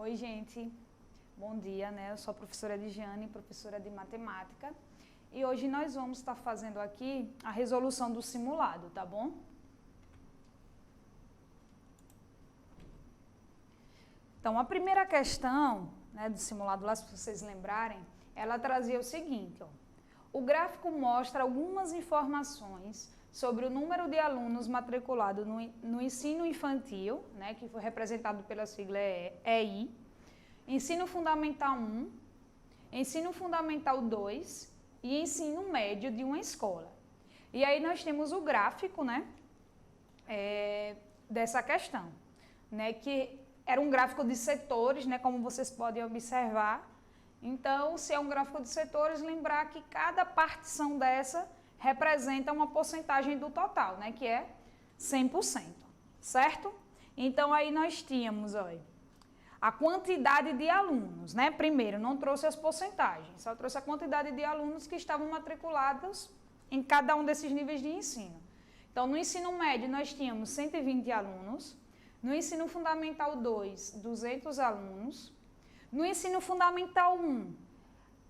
Oi, gente. Bom dia, né? Eu sou a professora Ediane, professora de matemática. E hoje nós vamos estar fazendo aqui a resolução do simulado, tá bom? Então, a primeira questão, né, do simulado lá, se vocês lembrarem, ela trazia o seguinte, ó. O gráfico mostra algumas informações sobre o número de alunos matriculados no ensino infantil, né, que foi representado pela sigla EI, ensino fundamental 1, ensino fundamental 2 e ensino médio de uma escola. E aí nós temos o gráfico, né, dessa questão, né, que era um gráfico de setores, né, como vocês podem observar. Então, se é um gráfico de setores, lembrar que cada partição dessa representa uma porcentagem do total, né, que é 100%, certo? Então, aí nós tínhamos, olha, a quantidade de alunos, né? Primeiro, não trouxe as porcentagens, só trouxe a quantidade de alunos que estavam matriculados em cada um desses níveis de ensino. Então, no ensino médio, nós tínhamos 120 alunos, no ensino fundamental 2, 200 alunos, no ensino fundamental 1,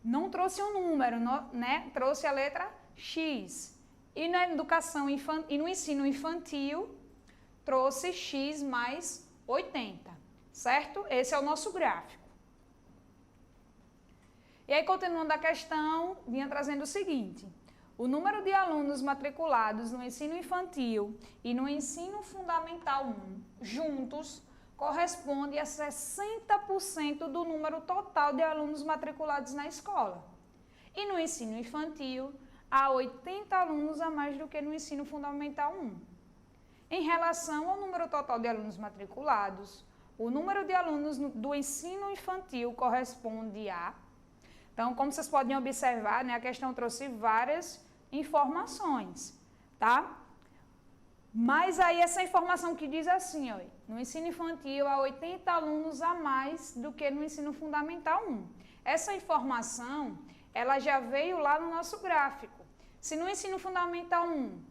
não trouxe um número, né? Trouxe a letra X. E na educação e no ensino infantil, trouxe X mais 80, certo? Esse é o nosso gráfico. E aí, continuando a questão, vinha trazendo o seguinte: o número de alunos matriculados no ensino infantil e no ensino fundamental 1, juntos, corresponde a 60% do número total de alunos matriculados na escola. E no ensino infantil, há 80 alunos a mais do que no ensino fundamental 1. Em relação ao número total de alunos matriculados, o número de alunos do ensino infantil corresponde a... Então, como vocês podem observar, né, a questão trouxe várias informações, tá? Mas aí essa informação que diz assim, ó, no ensino infantil há 80 alunos a mais do que no ensino fundamental 1. Essa informação, ela já veio lá no nosso gráfico. Se no ensino fundamental 1,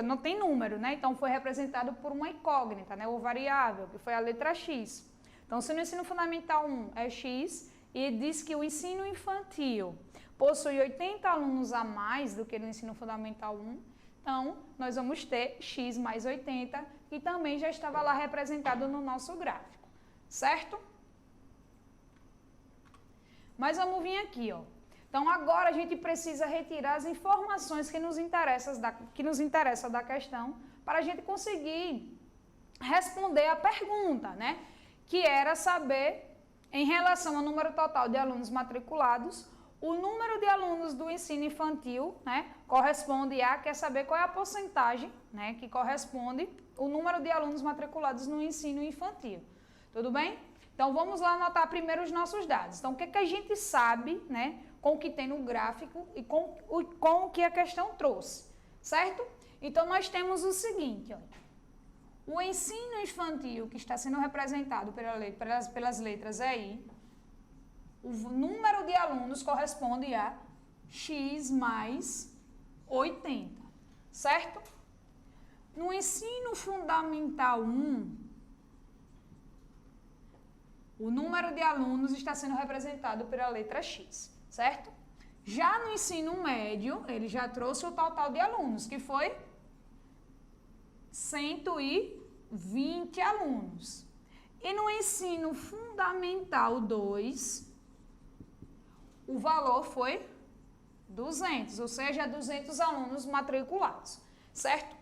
não tem número, né? Então foi representado por uma incógnita, né? Ou variável, que foi a letra X. Então, se no ensino fundamental 1 é X, e diz que o ensino infantil possui 80 alunos a mais do que no ensino fundamental 1, então, nós vamos ter X mais 80, que também já estava lá representado no nosso gráfico, certo? Mas vamos vir aqui, ó. Então, agora a gente precisa retirar as informações que nos interessam da questão para a gente conseguir responder a pergunta, né? Que era saber, em relação ao número total de alunos matriculados, o número de alunos do ensino infantil, né, corresponde a, quer saber qual é a porcentagem, né, que corresponde o número de alunos matriculados no ensino infantil. Tudo bem? Então, vamos lá anotar primeiro os nossos dados. Então, o que é que a gente sabe, né, com o que tem no gráfico e com o que a questão trouxe, certo? Então, nós temos o seguinte, ó, o ensino infantil, que está sendo representado pelas letras EI, o número de alunos corresponde a X mais 80, certo? No ensino fundamental 1, o número de alunos está sendo representado pela letra X, certo? Já no ensino médio, ele já trouxe o total de alunos, que foi 120 alunos. E no ensino fundamental 2, o valor foi 200, ou seja, 200 alunos matriculados, certo?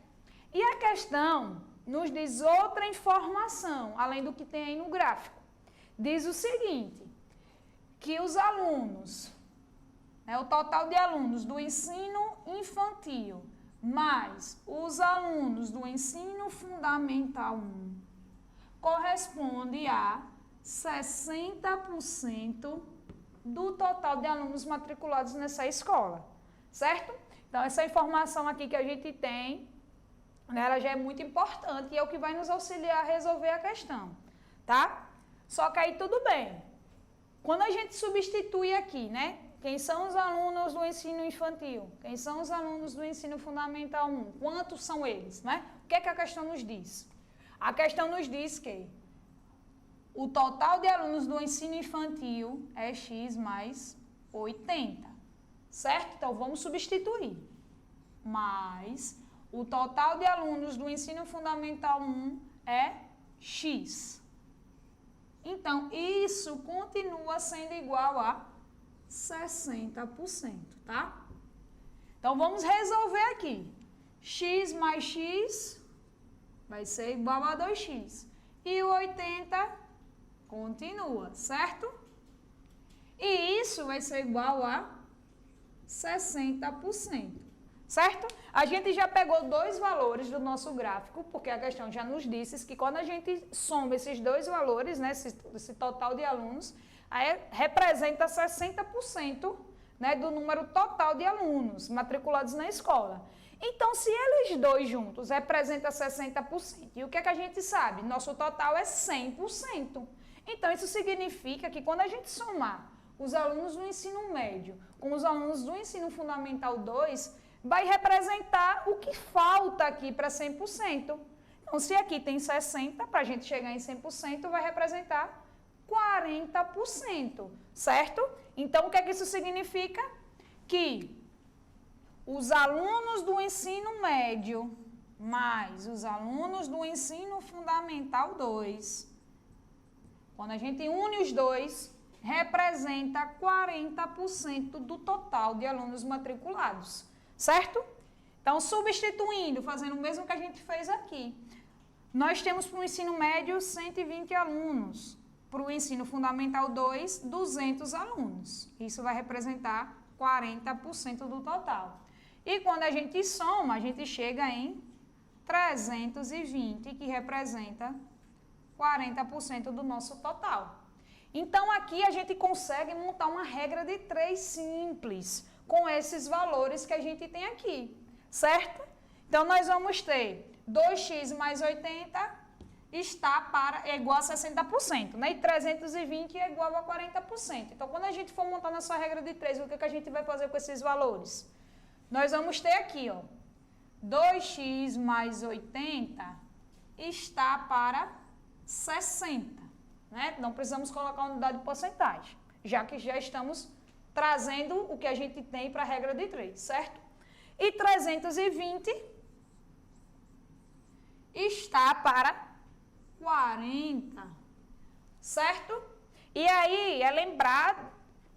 E a questão nos diz outra informação, além do que tem aí no gráfico. Diz o seguinte, que os alunos, né, o total de alunos do ensino infantil, mais os alunos do ensino fundamental 1, corresponde a 60% do total de alunos matriculados nessa escola, certo? Então, essa informação aqui que a gente tem, né, ela já é muito importante e é o que vai nos auxiliar a resolver a questão, tá? Só que aí tudo bem. Quando a gente substitui aqui, né, quem são os alunos do ensino infantil, quem são os alunos do ensino fundamental 1, quantos são eles, né? O que é que a questão nos diz? A questão nos diz que o total de alunos do ensino infantil é x mais 80, certo? Então, vamos substituir. Mais o total de alunos do ensino fundamental 1 é x. Então, isso continua sendo igual a 60%, tá? Então, vamos resolver aqui. X mais x vai ser igual a 2x. E o 80 continua, certo? E isso vai ser igual a 60%, certo? A gente já pegou dois valores do nosso gráfico, porque a questão já nos disse que quando a gente soma esses dois valores, né, esse total de alunos, aí representa 60%, né, do número total de alunos matriculados na escola. Então, se eles dois juntos representam 60%, e o que é que a gente sabe? Nosso total é 100%. Então, isso significa que quando a gente somar os alunos do ensino médio com os alunos do ensino fundamental 2, vai representar o que falta aqui para 100%. Então, se aqui tem 60%, para a gente chegar em 100%, vai representar 40%, certo? Então, o que é que isso significa? Que os alunos do ensino médio mais os alunos do ensino fundamental 2, quando a gente une os dois, representa 40% do total de alunos matriculados, certo? Então, substituindo, fazendo o mesmo que a gente fez aqui, nós temos para o ensino médio 120 alunos, para o ensino fundamental 2, 200 alunos. Isso vai representar 40% do total. E quando a gente soma, a gente chega em 320, que representa 40% do nosso total. Então, aqui a gente consegue montar uma regra de 3 simples, com esses valores que a gente tem aqui, certo? Então, nós vamos ter 2x mais 80 é igual a 60%, né? E 320 é igual a 40%. Então, quando a gente for montar nossa regra de 3, o que a gente vai fazer com esses valores? Nós vamos ter aqui, ó, 2x mais 80 está para 60, né? Não precisamos colocar unidade de porcentagem, já que já estamos trazendo o que a gente tem para a regra de 3, certo? E 320 está para 40, certo? E aí, é lembrar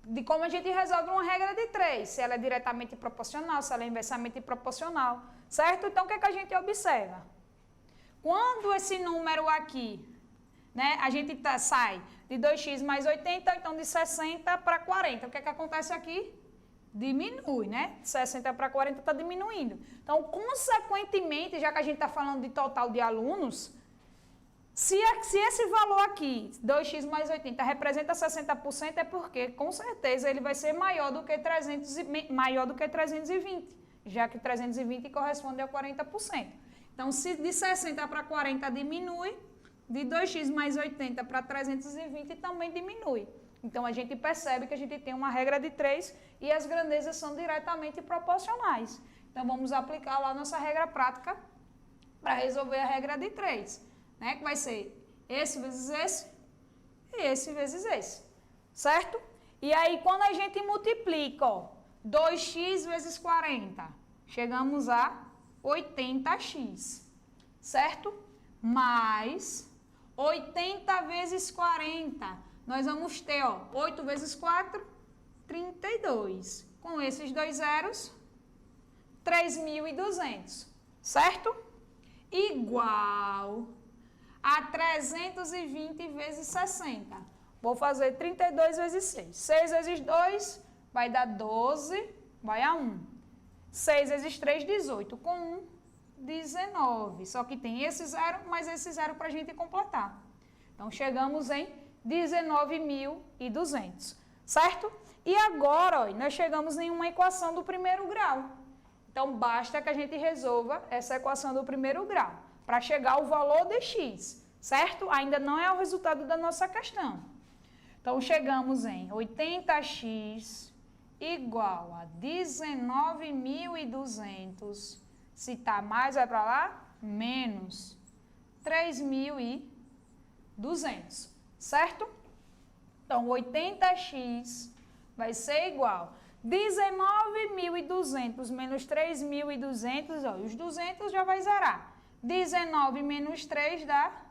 de como a gente resolve uma regra de 3, se ela é diretamente proporcional, se ela é inversamente proporcional, certo? Então, o que é que a gente observa? Quando esse número aqui, né, a gente sai de 2x mais 80, então de 60 para 40, o que é que acontece aqui? Diminui, né? De 60 para 40 está diminuindo. Então, consequentemente, já que a gente está falando de total de alunos, se esse valor aqui, 2x mais 80, representa 60%, é porque, com certeza, ele vai ser maior do que 320, já que 320 corresponde a 40%. Então, se de 60 para 40 diminui, de 2x mais 80 para 320 também diminui. Então, a gente percebe que a gente tem uma regra de 3 e as grandezas são diretamente proporcionais. Então, vamos aplicar lá nossa regra prática para resolver a regra de 3. Né, que vai ser esse vezes esse e esse vezes esse, certo? E aí, quando a gente multiplica, ó, 2x vezes 40, chegamos a 80x, certo? Mais 80 vezes 40, nós vamos ter, ó, 8 vezes 4, 32. Com esses dois zeros, 3.200, certo? Igual a 320 vezes 60. Vou fazer 32 vezes 6. 6 vezes 2 vai dar 12, vai a 1. 6 vezes 3, 18. Com 1, 19. Só que tem esse zero, mais esse zero para a gente completar. Então, chegamos em 19.200, certo? E agora, ó, nós chegamos em uma equação do primeiro grau. Então, basta que a gente resolva essa equação do primeiro grau para chegar ao valor de x, certo? Ainda não é o resultado da nossa questão. Então, chegamos em 80x igual a 19.200. Se está mais, vai para lá, menos 3.200. certo? Então, 80x vai ser igual 19.200 menos 3.200, ó, os 200 já vai zerar. 19 menos 3 dá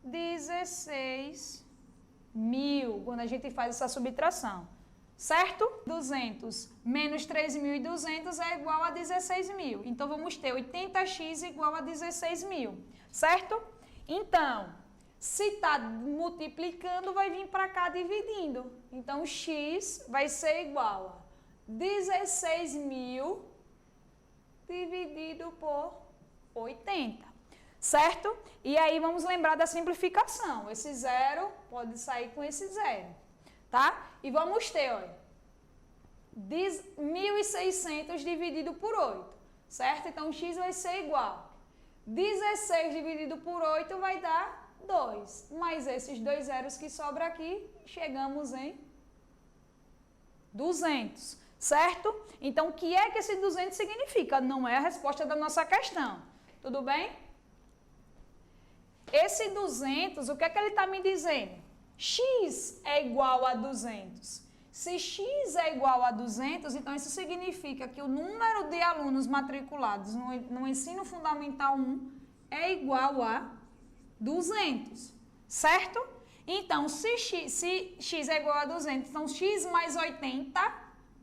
16.000, quando a gente faz essa subtração, certo? 200 menos 3.200 é igual a 16.000. Então, vamos ter 80x igual a 16.000, certo? Então, se está multiplicando, vai vir para cá dividindo. Então, x vai ser igual a 16.000 dividido por 80, certo? E aí, vamos lembrar da simplificação. Esse zero pode sair com esse zero, tá? E vamos ter, olha, 1.600 dividido por 8, certo? Então, x vai ser igual. 16 dividido por 8 vai dar 2. Mais esses dois zeros que sobram aqui, chegamos em 200, certo? Então, o que é que esse 200 significa? Não é a resposta da nossa questão, tudo bem? Esse 200, o que é que ele está me dizendo? X é igual a 200. Se x é igual a 200, então isso significa que o número de alunos matriculados no ensino fundamental 1 é igual a 200, certo? Então, se x é igual a 200, então x mais 80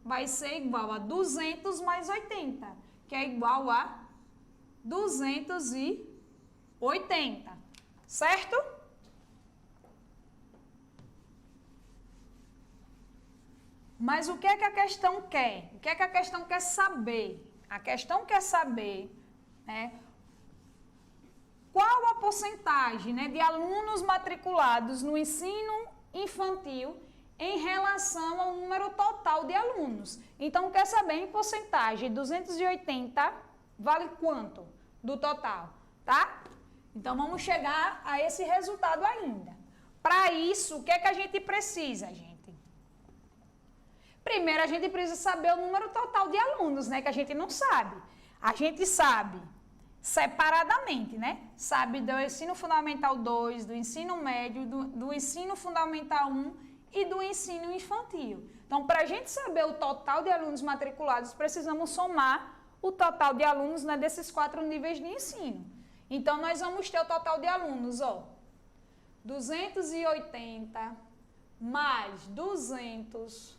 vai ser igual a 200 mais 80, que é igual a 280, certo? Mas o que é que a questão quer? O que é que a questão quer saber? A questão quer saber, né, qual a porcentagem, né, de alunos matriculados no ensino infantil em relação ao número total de alunos. Então, quer saber em porcentagem, 280 vale quanto do total, tá? Então, vamos chegar a esse resultado ainda. Para isso, o que é que a gente precisa, gente? Primeiro, a gente precisa saber o número total de alunos, né, que a gente não sabe. A gente sabe separadamente, né? Sabe do ensino fundamental 2, do ensino médio, do ensino fundamental 1 e do ensino infantil. Então, para a gente saber o total de alunos matriculados, precisamos somar o total de alunos, né, desses 4 níveis de ensino. Então, nós vamos ter o total de alunos, ó, 280 mais 200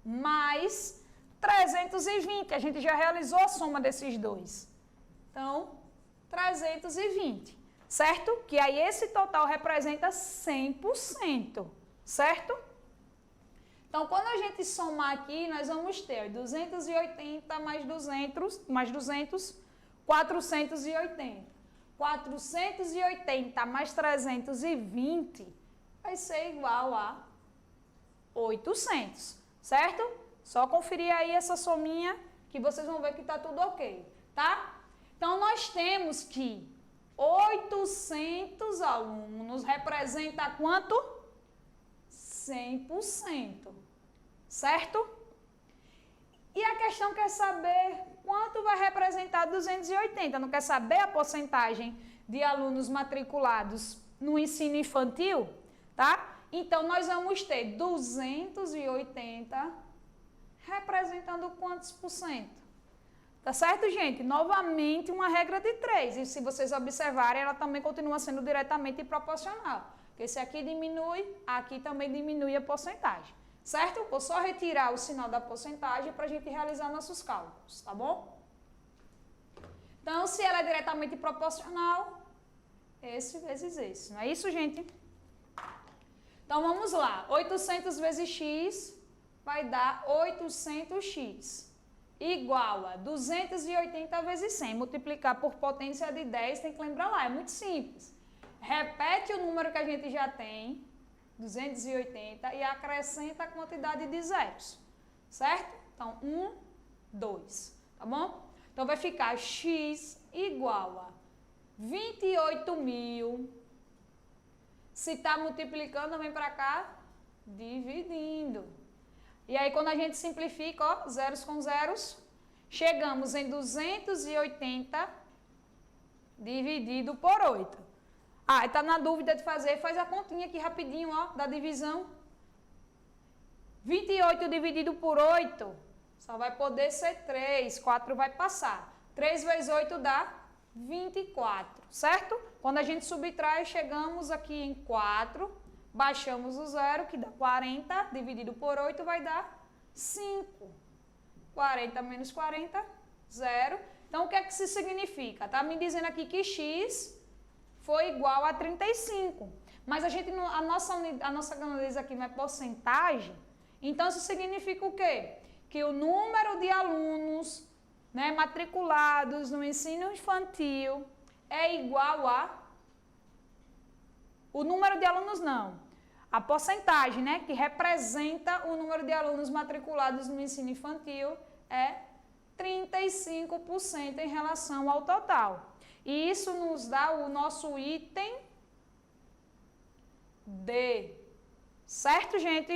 mais 320. A gente já realizou a soma desses dois. Então, 320, certo? Que aí esse total representa 100%, certo? Então, quando a gente somar aqui, nós vamos ter 280 mais 200, 480. 480 mais 320 vai ser igual a 800, certo? Só conferir aí essa sominha que vocês vão ver que está tudo ok, tá? Então, nós temos que 800 alunos representa quanto? 100%, certo? E a questão quer saber quanto vai representar 280, não quer saber a porcentagem de alunos matriculados no ensino infantil, tá? Então, nós vamos ter 280 representando quantos por cento? Tá certo, gente? Novamente, uma regra de 3. E se vocês observarem, ela também continua sendo diretamente proporcional. Porque se aqui diminui, aqui também diminui a porcentagem. Certo? Vou só retirar o sinal da porcentagem para a gente realizar nossos cálculos, tá bom? Então, se ela é diretamente proporcional, esse vezes esse. Não é isso, gente? Então, vamos lá. 800 vezes x vai dar 800x. Igual a 280 vezes 100. Multiplicar por potência de 10, tem que lembrar lá, é muito simples. Repete o número que a gente já tem, 280, e acrescenta a quantidade de zeros, certo? Então, 1, 2, tá bom? Então, vai ficar x igual a 28.000. Se está multiplicando, vem para cá, dividindo. E aí, quando a gente simplifica, ó, zeros com zeros, chegamos em 280 dividido por 8. Ah, está na dúvida de fazer, faz a continha aqui rapidinho, ó, da divisão. 28 dividido por 8, só vai poder ser 3, 4 vai passar. 3 vezes 8 dá 24, certo? Quando a gente subtrai, chegamos aqui em 4, baixamos o 0, que dá 40, dividido por 8 vai dar 5. 40 menos 40, 0. Então, o que é que isso significa? Está me dizendo aqui que x foi igual a 35. Mas a nossa grandeza aqui não é porcentagem. Então, isso significa o quê? Que o número de alunos, né, matriculados no ensino infantil é igual a... O número de alunos não. A porcentagem, né, que representa o número de alunos matriculados no ensino infantil é 35% em relação ao total. E isso nos dá o nosso item D. Certo, gente?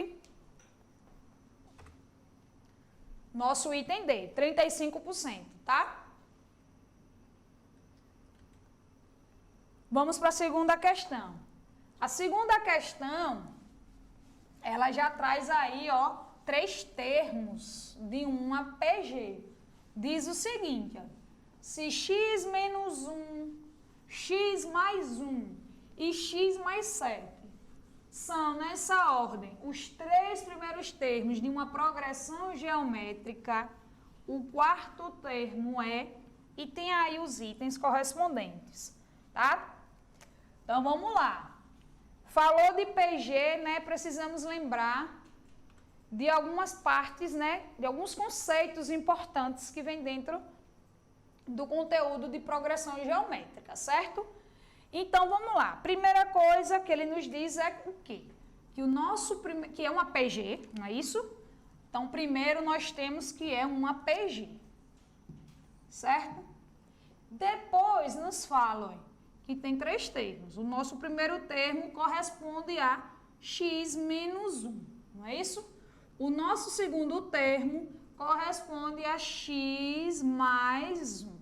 Nosso item D, 35%, tá? Vamos para a segunda questão. A segunda questão, ela já traz aí, ó, 3 termos de uma PG. Diz o seguinte, ó, se x menos 1, x mais 1 e x mais 7 são, nessa ordem, os 3 primeiros termos de uma progressão geométrica, o quarto termo é, e tem aí os itens correspondentes, tá? Então, vamos lá. Falou de PG, né, precisamos lembrar de algumas partes, né, de alguns conceitos importantes que vêm dentro do conteúdo de progressão geométrica, certo? Então, vamos lá. Primeira coisa que ele nos diz é o quê? Que é uma PG, não é isso? Então, primeiro nós temos que é uma PG, certo? Depois nos falam que tem 3 termos. O nosso primeiro termo corresponde a x menos 1, não é isso? O nosso segundo termo corresponde a x mais 1.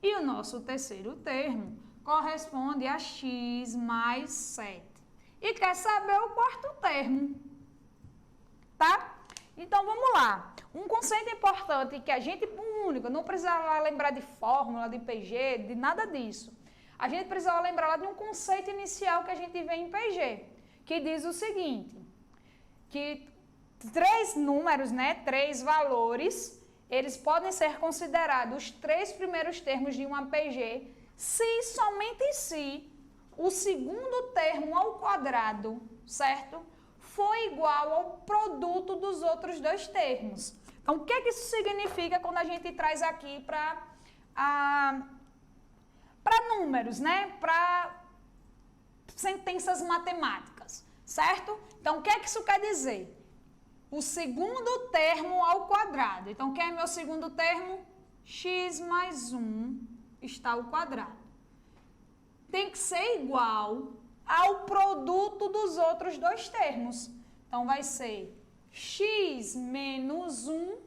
E o nosso terceiro termo corresponde a x mais 7. E quer saber o quarto termo, tá? Então, vamos lá. Um conceito importante que a gente, único, não precisa lembrar de fórmula, de PG, de nada disso. A gente precisa lembrar lá de um conceito inicial que a gente vê em PG, que diz o seguinte, que 3 números, né, 3 valores, eles podem ser considerados os 3 primeiros termos de uma PG se somente se o segundo termo ao quadrado, certo? For igual ao produto dos outros 2 termos. Então, o que é que isso significa quando a gente traz aqui para números, né? Para sentenças matemáticas, certo? Então, o que é que isso quer dizer? O segundo termo ao quadrado. Então, quem é meu segundo termo? X mais 1 está ao quadrado. Tem que ser igual ao produto dos outros 2 termos. Então, vai ser x menos 1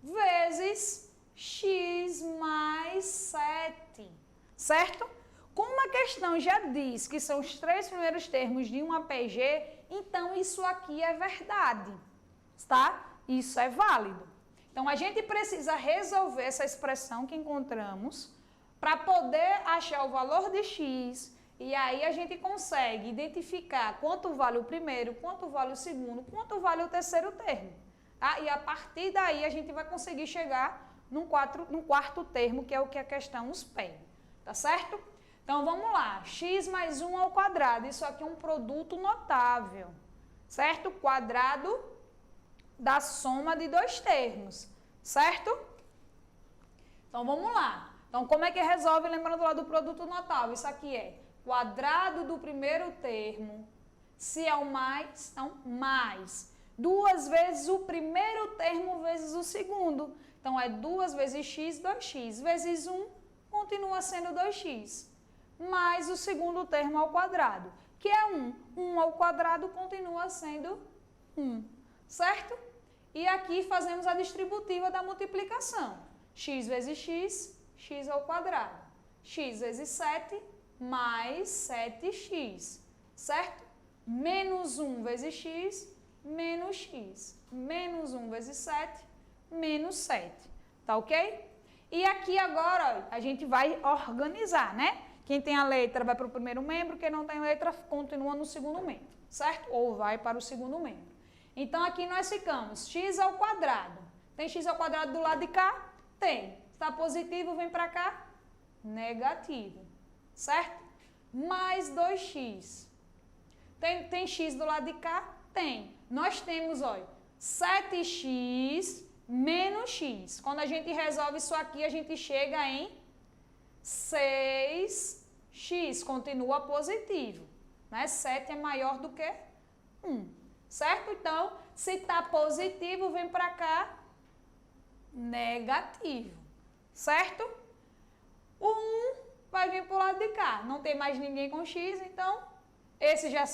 vezes x mais 7, certo? Como a questão já diz que são os 3 primeiros termos de uma PG, então isso aqui é verdade, tá? Isso é válido. Então, a gente precisa resolver essa expressão que encontramos para poder achar o valor de x, e aí a gente consegue identificar quanto vale o primeiro, quanto vale o segundo, quanto vale o terceiro termo. Tá? E a partir daí a gente vai conseguir chegar num quarto termo, que é o que a questão nos pede. Tá certo? Então, vamos lá. X mais 1 ao quadrado. Isso aqui é um produto notável. Certo? Quadrado da soma de 2 termos. Certo? Então, vamos lá. Então, como é que resolve, lembrando lá do produto notável? Isso aqui é quadrado do primeiro termo. Se é o mais, então, mais. 2 vezes o primeiro termo vezes o segundo. Então, é 2 vezes x, 2x. Vezes 1, continua sendo 2x. Mais o segundo termo ao quadrado, que é 1. 1 ao quadrado continua sendo 1. Certo? E aqui fazemos a distributiva da multiplicação. X vezes x, x ao quadrado. X vezes 7, mais 7x, certo? Menos 1 vezes x, menos x. Menos 1 vezes 7, menos 7. Tá ok? E aqui agora, ó, a gente vai organizar, né? Quem tem a letra vai para o primeiro membro, quem não tem letra continua no segundo membro, certo? Ou vai para o segundo membro. Então, aqui nós ficamos x ao quadrado. Tem x ao quadrado do lado de cá? Tem. Está positivo, vem para cá? Negativo, certo? Mais 2x. Tem x do lado de cá? Tem. Nós temos, olha, 7x menos x. Quando a gente resolve isso aqui, a gente chega em 6x. Continua positivo, né? 7 é maior do que 1, certo? Então, se está positivo, vem para cá, negativo, certo? O 1 vai vir para o lado de cá. Não tem mais ninguém com x, então... esse já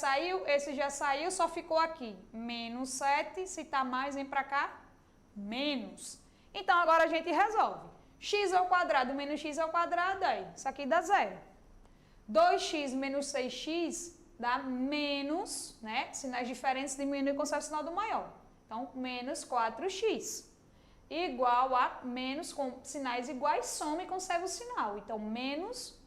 saiu, só ficou aqui. Menos 7, se está mais, vem para cá, menos. Então, agora a gente resolve. X ao quadrado menos x ao quadrado, aí, isso aqui dá zero. 2x menos 6x dá menos, né? Sinais diferentes diminuem com o sinal do maior. Então, menos 4x. Igual a menos, com sinais iguais, soma e conserva o sinal. Então, menos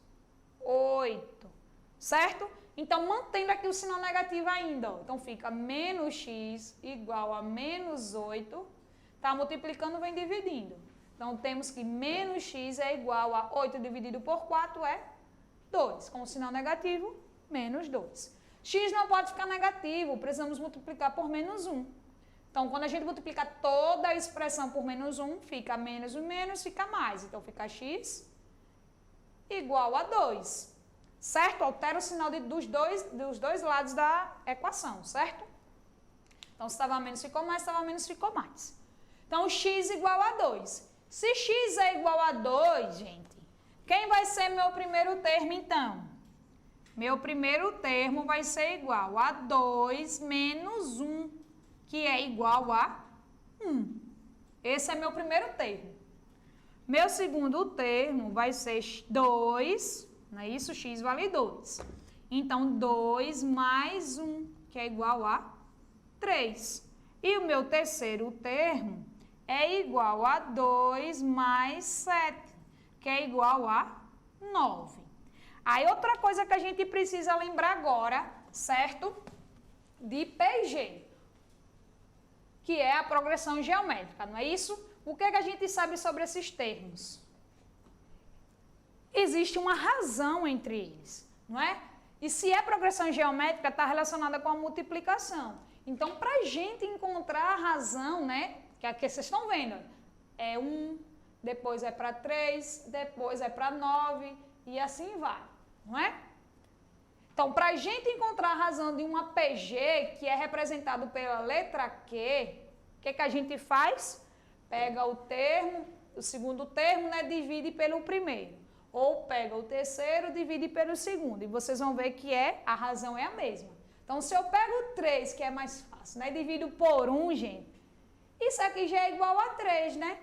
8, certo? Então, mantendo aqui o sinal negativo ainda, ó. Então, fica menos x igual a menos 8. Tá multiplicando, vem dividindo. Então, temos que menos x é igual a 8 dividido por 4 é 2. Com o sinal negativo, menos 2. X não pode ficar negativo, precisamos multiplicar por menos 1. Então, quando a gente multiplica toda a expressão por menos 1, fica menos o menos, fica mais. Então, fica x igual a 2. Certo? Altera o sinal dos dois lados da equação, certo? Então, se estava menos, ficou mais, se estava menos, ficou mais. Então, x igual a 2. Se x é igual a 2, gente, quem vai ser meu primeiro termo, então? Meu primeiro termo vai ser igual a 2 menos 1, que é igual a 1. Esse é meu primeiro termo. Meu segundo termo vai ser 2... não é isso? X vale 2. Então, 2 mais 1, que é igual a 3. E o meu terceiro termo é igual a 2 mais 7, que é igual a 9. Aí, outra coisa que a gente precisa lembrar agora, certo? De PG, que é a progressão geométrica, não é isso? O que é que a gente sabe sobre esses termos? Existe uma razão entre eles, não é? E se é progressão geométrica, está relacionada com a multiplicação. Então, para a gente encontrar a razão, né? Que aqui vocês estão vendo, é 1, depois é para 3, depois é para 9 e assim vai, não é? Então, para a gente encontrar a razão de uma PG, que é representado pela letra Q, o que a gente faz? Pega o termo, o segundo termo, né? Divide pelo primeiro. Ou pega o terceiro, divide pelo segundo. E vocês vão ver que a razão é a mesma. Então, se eu pego 3, que é mais fácil, né? Divido por 1, gente. Isso aqui já é igual a 3, né?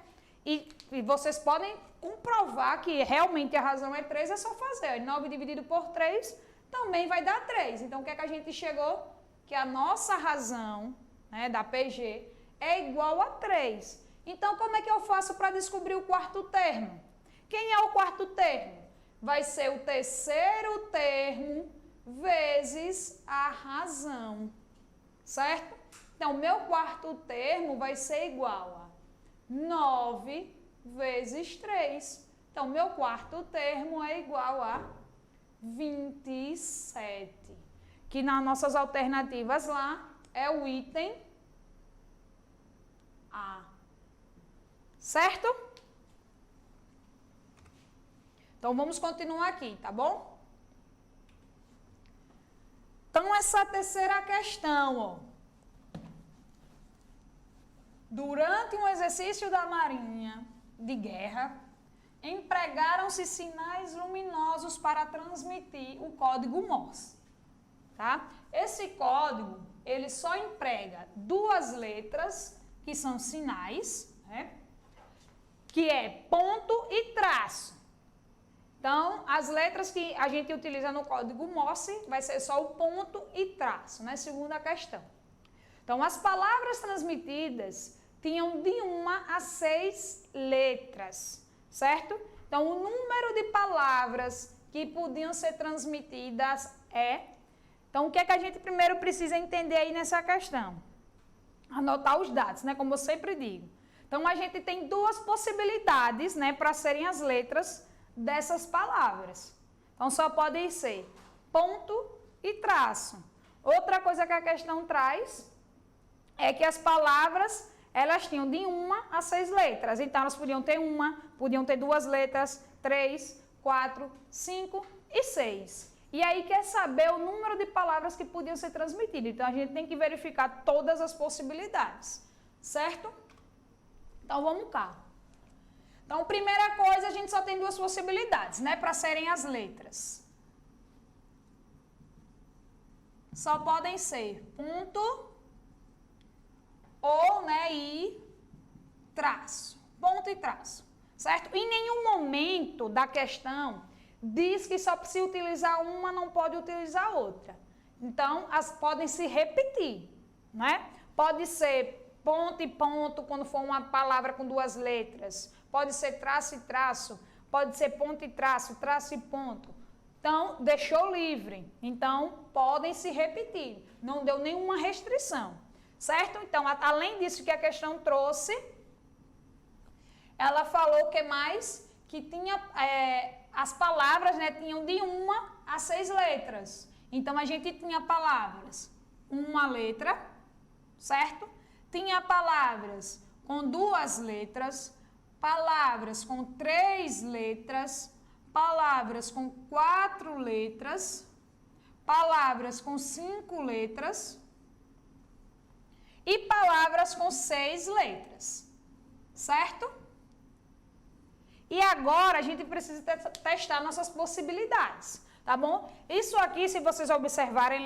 E vocês podem comprovar que realmente a razão é 3, é só fazer. 9 dividido por 3 também vai dar 3. Então, o que é que a gente chegou? Que a nossa razão, né, da PG é igual a 3. Então, como é que eu faço para descobrir o quarto termo? Quem é o quarto termo? Vai ser o terceiro termo vezes a razão, certo? Então, meu quarto termo vai ser igual a 9 vezes 3. Então, meu quarto termo é igual a 27, que nas nossas alternativas lá é o item A, certo? Então, vamos continuar aqui, tá bom? Então, essa terceira questão, ó. Durante um exercício da Marinha de Guerra, empregaram-se sinais luminosos para transmitir o código Morse, tá? Esse código, ele só emprega duas letras, que são sinais, né? Que é ponto e traço. Então, as letras que a gente utiliza no código Morse vai ser só o ponto e traço, né? Segunda questão. Então, as palavras transmitidas tinham de 1 a 6 letras, certo? Então, o número de palavras que podiam ser transmitidas é... Então, o que é que a gente primeiro precisa entender aí nessa questão? Anotar os dados, né? Como eu sempre digo. Então, a gente tem duas possibilidades, né, para serem as letras dessas palavras. Então, só podem ser ponto e traço. Outra coisa que a questão traz é que as palavras, elas tinham de 1 a 6 letras. Então, elas podiam ter 1, podiam ter 2 letras, 3, 4, 5 e 6. E aí quer saber o número de palavras que podiam ser transmitidas. Então, a gente tem que verificar todas as possibilidades, certo? Então, vamos cá. Então, primeira coisa, a gente só tem 2 possibilidades, né, para serem as letras. Só podem ser ponto ou, né, e traço. Ponto e traço, certo? Em nenhum momento da questão diz que só se utilizar uma, não pode utilizar outra. Então, as podem se repetir, né? Pode ser ponto e ponto quando for uma palavra com 2 letras. Pode ser traço e traço. Pode ser ponto e traço e ponto. Então, deixou livre. Então, podem se repetir. Não deu nenhuma restrição, certo? Então, além disso que a questão trouxe, ela falou que mais? Que tinha... as palavras, né, tinham de 1 a 6 letras. Então, a gente tinha palavras, uma letra, certo? Tinha palavras com 2 letras, palavras com 3 letras, palavras com 4 letras, palavras com 5 letras e palavras com 6 letras, certo? E agora a gente precisa testar nossas possibilidades, tá bom? Isso aqui, se vocês observarem,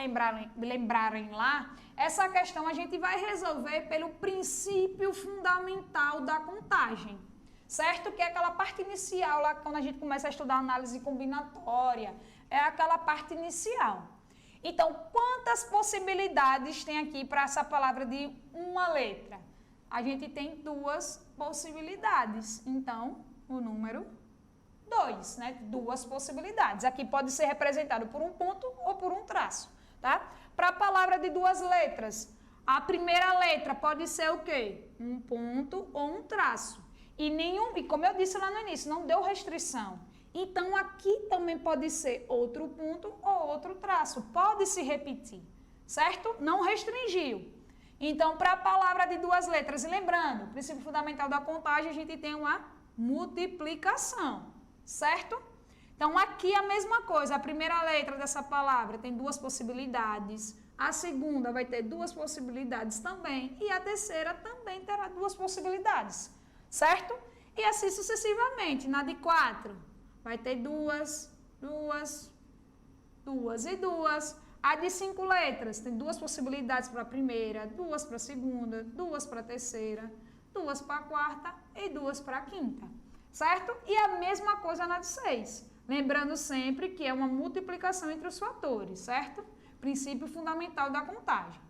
lembrarem lá, essa questão a gente vai resolver pelo princípio fundamental da contagem, certo? Que é aquela parte inicial lá, quando a gente começa a estudar análise combinatória, é aquela parte inicial. Então, quantas possibilidades tem aqui para essa palavra de uma letra? A gente tem 2 possibilidades, então... o número 2, né? 2 possibilidades. Aqui pode ser representado por um ponto ou por um traço, tá? Para a palavra de 2 letras, a primeira letra pode ser o quê? Um ponto ou um traço. E como eu disse lá no início, não deu restrição. Então, aqui também pode ser outro ponto ou outro traço. Pode se repetir, certo? Não restringiu. Então, para a palavra de 2 letras, e lembrando, o princípio fundamental da contagem, a gente tem uma multiplicação, certo? Então, aqui a mesma coisa, a primeira letra dessa palavra tem 2 possibilidades, a segunda vai ter 2 possibilidades também, e a terceira também terá 2 possibilidades, certo? E assim sucessivamente, na de 4, vai ter 2, 2, 2 e 2. A de 5 letras tem 2 possibilidades para a primeira, 2 para a segunda, 2 para a terceira, 2 para a quarta e 2 para a quinta, certo? E a mesma coisa na de 6. Lembrando sempre que é uma multiplicação entre os fatores, certo? Princípio fundamental da contagem.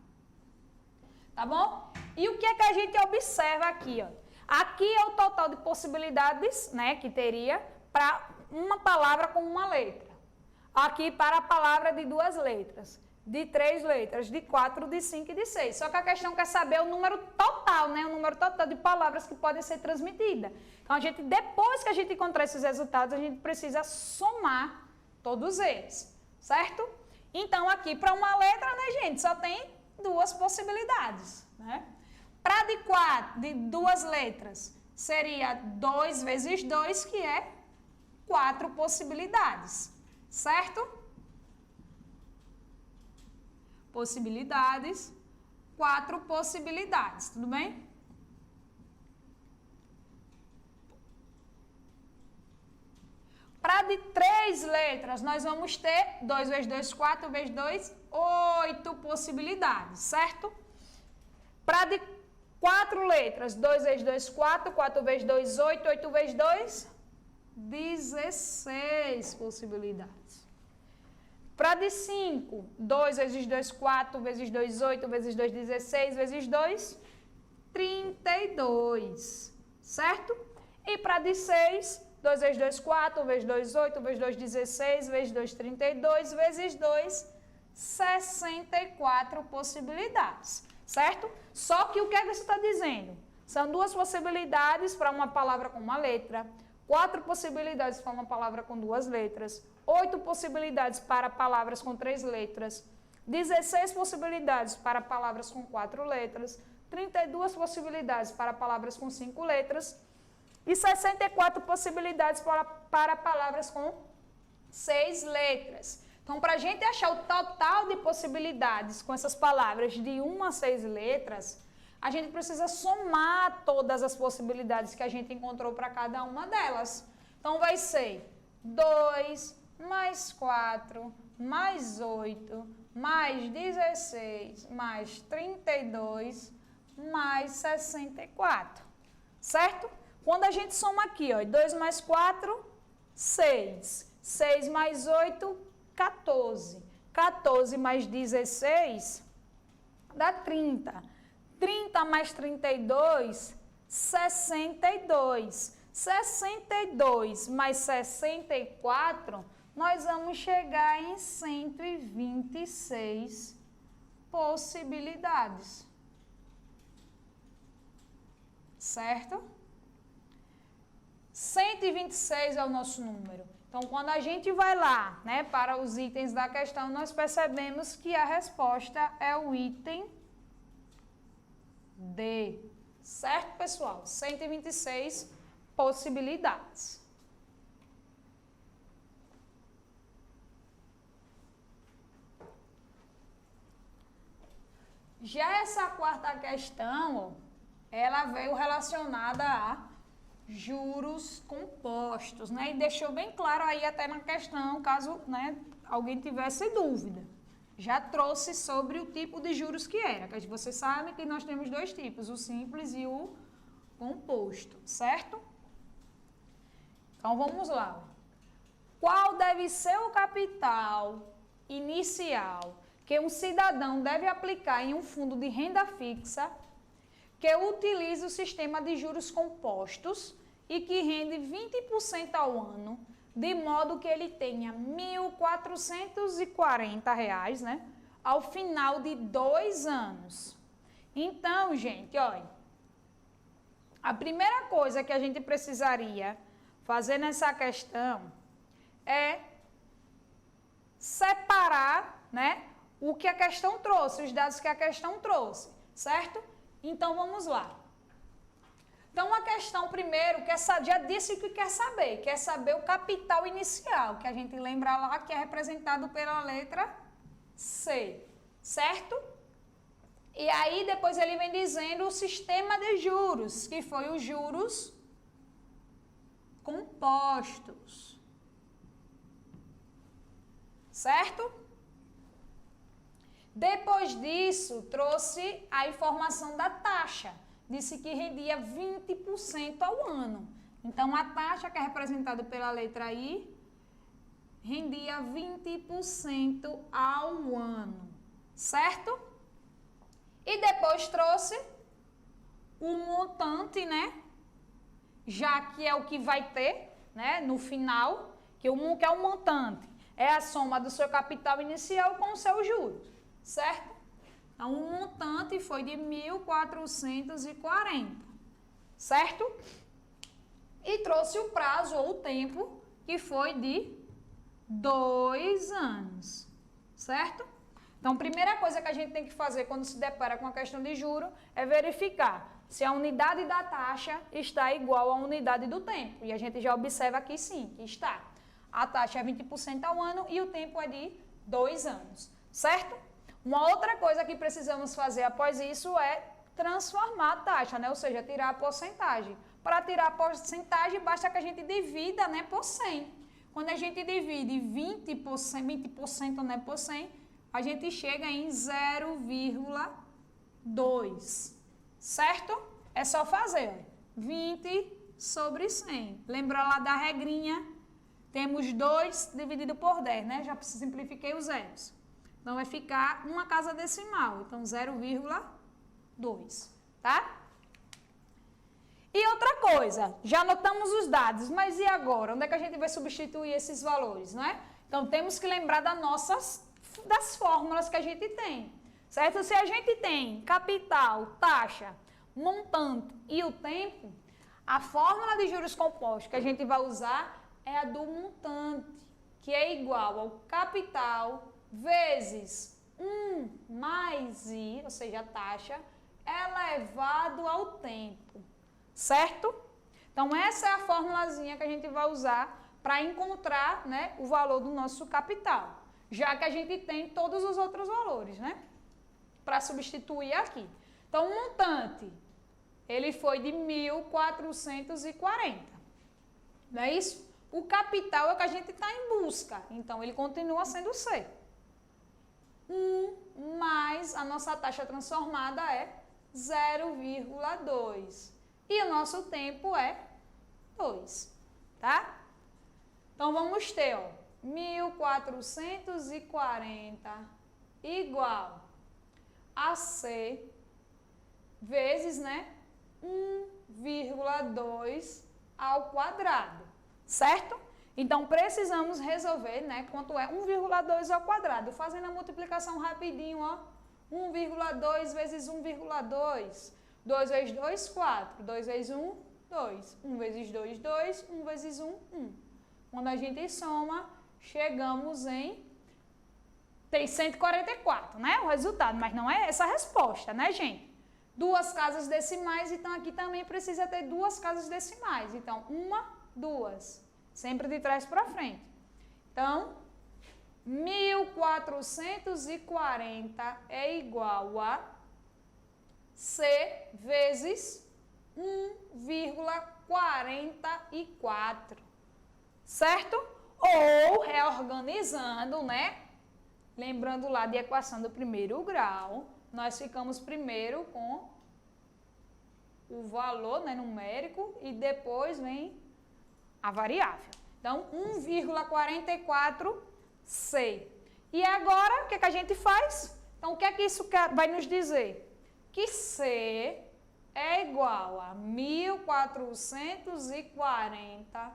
Tá bom? E o que é que a gente observa aqui, ó? Aqui é o total de possibilidades, né, que teria para uma palavra com uma letra. Aqui para a palavra de 2 letras. De 3 letras, de 4, de 5 e de 6. Só que a questão quer saber o número total, né? O número total de palavras que podem ser transmitidas. Então, depois que a gente encontrar esses resultados, a gente precisa somar todos eles, certo? Então, aqui para uma letra, né, gente, só tem 2 possibilidades, né? Para de 2 letras, seria 2 vezes 2, que é 4 possibilidades, certo? Possibilidades, 4 possibilidades, tudo bem? Para de 3 letras, nós vamos ter 2 vezes 2, 4 vezes 2, 8 possibilidades, certo? Para de 4 letras, 2 vezes 2, 4, 4 vezes 2, 8, 8 vezes 2, 16 possibilidades. Para de 5, 2 vezes 2, 4, vezes 2, 8, vezes 2, 16, vezes 2, 32, certo? E para de 6, 2 vezes 2, 4, vezes 2, 8, vezes 2, 16, vezes 2, 32, vezes 2, 64 possibilidades, certo? Só que o que é que você está dizendo? São 2 possibilidades para uma palavra com uma letra, 4 possibilidades para uma palavra com 2 letras, 8 possibilidades para palavras com 3 letras, 16 possibilidades para palavras com 4 letras, 32 possibilidades para palavras com 5 letras e 64 possibilidades para palavras com 6 letras. Então, para a gente achar o total de possibilidades com essas palavras de 1 a 6 letras, a gente precisa somar todas as possibilidades que a gente encontrou para cada uma delas. Então, vai ser 2 mais 4, mais 8, mais 16, mais 32, mais 64, certo? Quando a gente soma aqui, ó, 2 mais 4, 6, 6 mais 8, 14, 14 mais 16, dá 30, 30 mais 32, 62, 62 mais 64, nós vamos chegar em 126 possibilidades, certo? 126 é o nosso número. Então, quando a gente vai lá, né, para os itens da questão, nós percebemos que a resposta é o item D. Certo, pessoal? 126 possibilidades. Já essa quarta questão, ó, ela veio relacionada a juros compostos, né? E deixou bem claro aí até na questão, caso, né, alguém tivesse dúvida. Já trouxe sobre o tipo de juros que era, que você sabe que nós temos 2 tipos, o simples e o composto, certo? Então, vamos lá. Qual deve ser o capital inicial que um cidadão deve aplicar em um fundo de renda fixa que utiliza o sistema de juros compostos e que rende 20% ao ano, de modo que ele tenha R$ 1.440, né, ao final de 2 anos. Então, gente, olha, a primeira coisa que a gente precisaria fazer nessa questão é separar, né, o que a questão trouxe, os dados que a questão trouxe, certo? Então, vamos lá. Então, a questão primeiro, já disse que quer saber o capital inicial, que a gente lembra lá que é representado pela letra C, certo? E aí, depois ele vem dizendo o sistema de juros, que foi os juros compostos, certo? Depois disso, trouxe a informação da taxa. Disse que rendia 20% ao ano. Então, a taxa, que é representada pela letra I, rendia 20% ao ano, certo? E depois trouxe o montante, né? Já que é o que vai ter, né, no final, que é o montante. É a soma do seu capital inicial com os seus juros, certo? Então, o montante foi de 1.440, certo? E trouxe o prazo ou o tempo, que foi de 2 anos, certo? Então, primeira coisa que a gente tem que fazer quando se depara com a questão de juro é verificar se a unidade da taxa está igual à unidade do tempo. E a gente já observa aqui sim, que está. A taxa é 20% ao ano e o tempo é de 2 anos, certo? Uma outra coisa que precisamos fazer após isso é transformar a taxa, né? Ou seja, tirar a porcentagem. Para tirar a porcentagem, basta que a gente divida, né, por 100. Quando a gente divide 20%, né, por 100, a gente chega em 0,2, certo? É só fazer 20 sobre 100. Lembra lá da regrinha? Temos 2 dividido por 10, né? Já simplifiquei os zeros. Então, vai ficar uma casa decimal. Então, 0,2, tá? E outra coisa, já anotamos os dados, mas e agora? Onde é que a gente vai substituir esses valores, não é? Então, temos que lembrar das fórmulas que a gente tem, certo? Se a gente tem capital, taxa, montante e o tempo, a fórmula de juros compostos que a gente vai usar é a do montante, que é igual ao capital vezes 1 mais I, ou seja, a taxa, elevado ao tempo, certo? Então, essa é a formulazinha que a gente vai usar para encontrar, né, o valor do nosso capital, já que a gente tem todos os outros valores, né, para substituir aqui. Então, o montante, ele foi de 1.440, não é isso? O capital é o que a gente está em busca, então ele continua sendo C. 1 mais a nossa taxa transformada é 0,2. E o nosso tempo é 2, tá? Então, vamos ter, ó, 1.440 igual a C vezes, né, 1,2 ao quadrado, certo? Então, precisamos resolver, né, quanto é 1,2 ao quadrado. Fazendo a multiplicação rapidinho, ó, 1,2 vezes 1,2. 2 vezes 2, 4. 2 vezes 1, 2. 1 vezes 2, 2. 1 vezes 1, 1. Quando a gente soma, chegamos em 144, né? O resultado, mas não é essa a resposta, né, gente? 2 casas decimais, então aqui também precisa ter 2 casas decimais. Então, 1, 2. Sempre de trás para frente. Então, 1.440 é igual a C vezes 1,44, certo? Ou, reorganizando, né? Lembrando lá de equação do primeiro grau, nós ficamos primeiro com o valor, né, numérico e depois vem a variável. Então, 1,44C. E agora, o que a gente faz? Então, o que é que isso vai nos dizer? Que C é igual a 1.440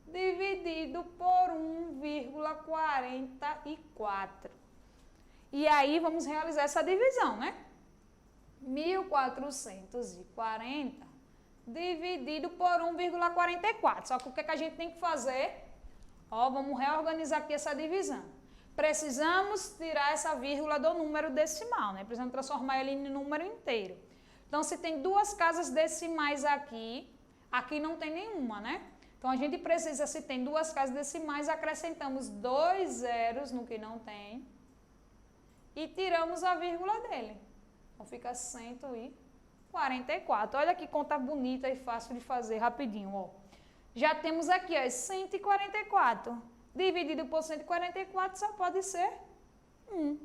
dividido por 1,44. E aí, vamos realizar essa divisão, né? 1.440 dividido por 1,44. Só que o que a gente tem que fazer? Ó, vamos reorganizar aqui essa divisão. Precisamos tirar essa vírgula do número decimal, né? Precisamos transformar ele em número inteiro. Então, se tem 2 casas decimais aqui, aqui não tem nenhuma, né? Então, a gente precisa, se tem 2 casas decimais, acrescentamos 2 zeros no que não tem e tiramos a vírgula dele. Então, fica 144. Olha que conta bonita e fácil de fazer, rapidinho, ó. Já temos aqui, ó, 144. Dividido por 144 só pode ser 1.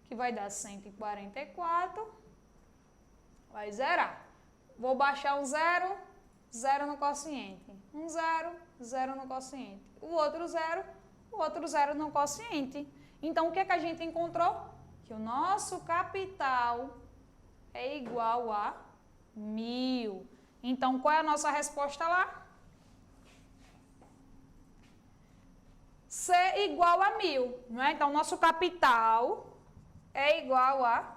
Que vai dar 144. Vai zerar. Vou baixar um 0, 0 no quociente. Um 0, 0 no quociente. O outro 0 no quociente. Então, o que é que a gente encontrou? Que o nosso capital é igual a 1.000. Então, qual é a nossa resposta lá? C igual a 1.000, não é? Então, nosso capital é igual a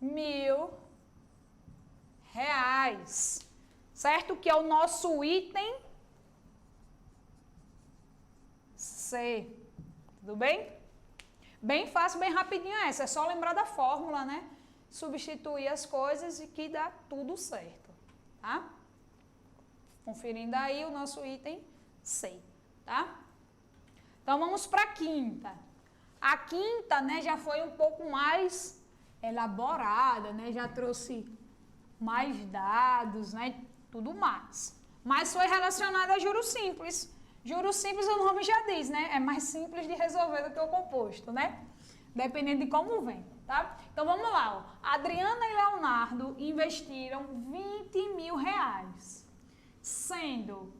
R$1.000, certo? Que é o nosso item C. Tudo bem? Bem fácil, bem rapidinho essa. É só lembrar da fórmula, né? Substituir as coisas e que dá tudo certo, tá? Conferindo aí o nosso item C, tá? Então, vamos para a quinta. A quinta, né, já foi um pouco mais elaborada, né? Já trouxe mais dados, né? Tudo mais. Mas foi relacionada a juros simples. Juros simples, o nome já diz, né? É mais simples de resolver do que o composto, né? Dependendo de como vem, tá? Então, vamos lá. Ó. Adriana e Leonardo investiram R$20.000. sendo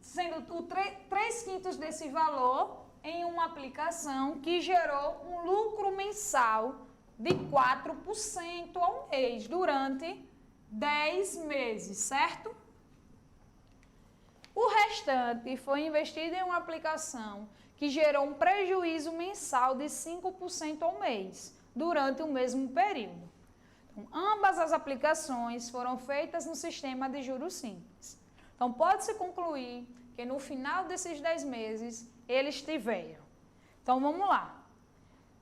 3/5 desse valor em uma aplicação que gerou um lucro mensal de 4% ao mês durante 10 meses, certo? O restante foi investido em uma aplicação que gerou um prejuízo mensal de 5% ao mês durante o mesmo período. Então, ambas as aplicações foram feitas no sistema de juros simples. Então, pode-se concluir que no final desses 10 meses, eles tiveram. Então, vamos lá.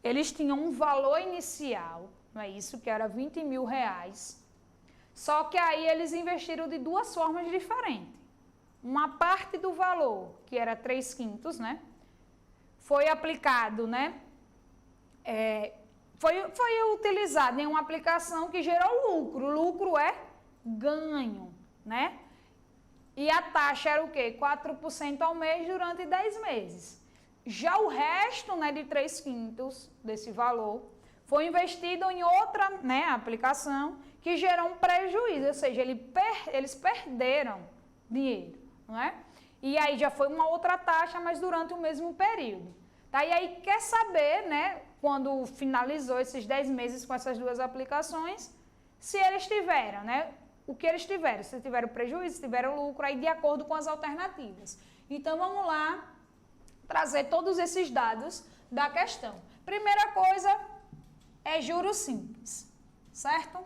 Eles tinham um valor inicial, não é isso? Que era R$20.000. Só que aí eles investiram de duas formas diferentes. Uma parte do valor, que era 3/5, né? Foi aplicado, né? Foi utilizado em uma aplicação que gerou lucro. O lucro é ganho, né? E a taxa era o quê? 4% ao mês durante 10 meses. Já o resto, né, de 3/5 desse valor foi investido em outra, né, aplicação que gerou um prejuízo, ou seja, eles perderam dinheiro, não é? E aí já foi uma outra taxa, mas durante o mesmo período. Tá? E aí quer saber, né, quando finalizou esses 10 meses com essas duas aplicações, se eles tiveram, né, o que eles tiveram, se tiveram prejuízo, se tiveram lucro, aí de acordo com as alternativas. Então, vamos lá trazer todos esses dados da questão. Primeira coisa é juros simples, certo?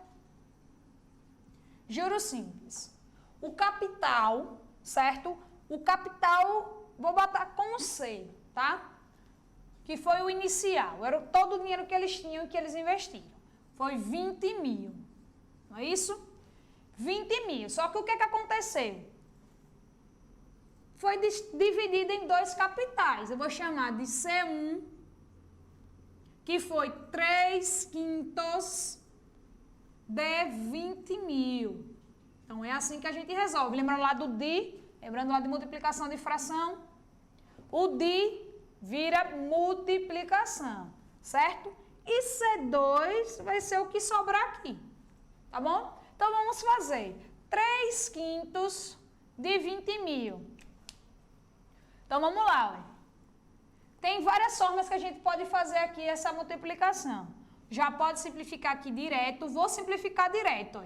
Juros simples. O capital, certo? O capital, vou botar como C, tá? Que foi o inicial, era todo o dinheiro que eles tinham e que eles investiram. Foi 20.000, não é isso? 20.000, só que o que aconteceu? Foi dividido em dois capitais, eu vou chamar de C1, que foi 3/5 de 20.000. Então, é assim que a gente resolve. Lembrando lá do DI, lembrando lá de multiplicação de fração, o DI vira multiplicação, certo? E C2 vai ser o que sobrar aqui, tá bom? Então, vamos fazer 3/5 de 20.000. Então, vamos lá, ó. Tem várias formas que a gente pode fazer aqui essa multiplicação. Já pode simplificar aqui direto, vou simplificar direto, ó.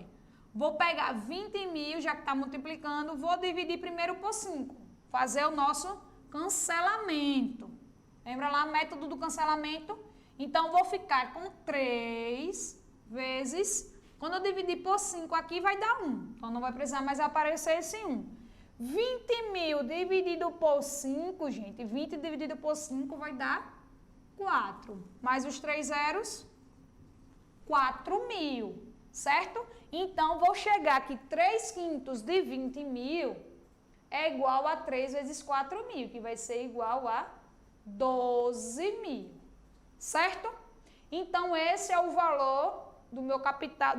Vou pegar 20.000, já que está multiplicando, vou dividir primeiro por 5, fazer o nosso cancelamento. Lembra lá o método do cancelamento? Então, vou ficar com 3 vezes, quando eu dividir por 5 aqui, vai dar 1. Então, não vai precisar mais aparecer esse 1. 20.000 dividido por 5, gente, 20 dividido por 5 vai dar 4. Mais os 3 zeros, 4.000, certo? Então, vou chegar aqui, 3/5 de 20.000 é igual a 3 vezes 4.000, que vai ser igual a 12.000, certo? Então, esse é o valor do meu capital,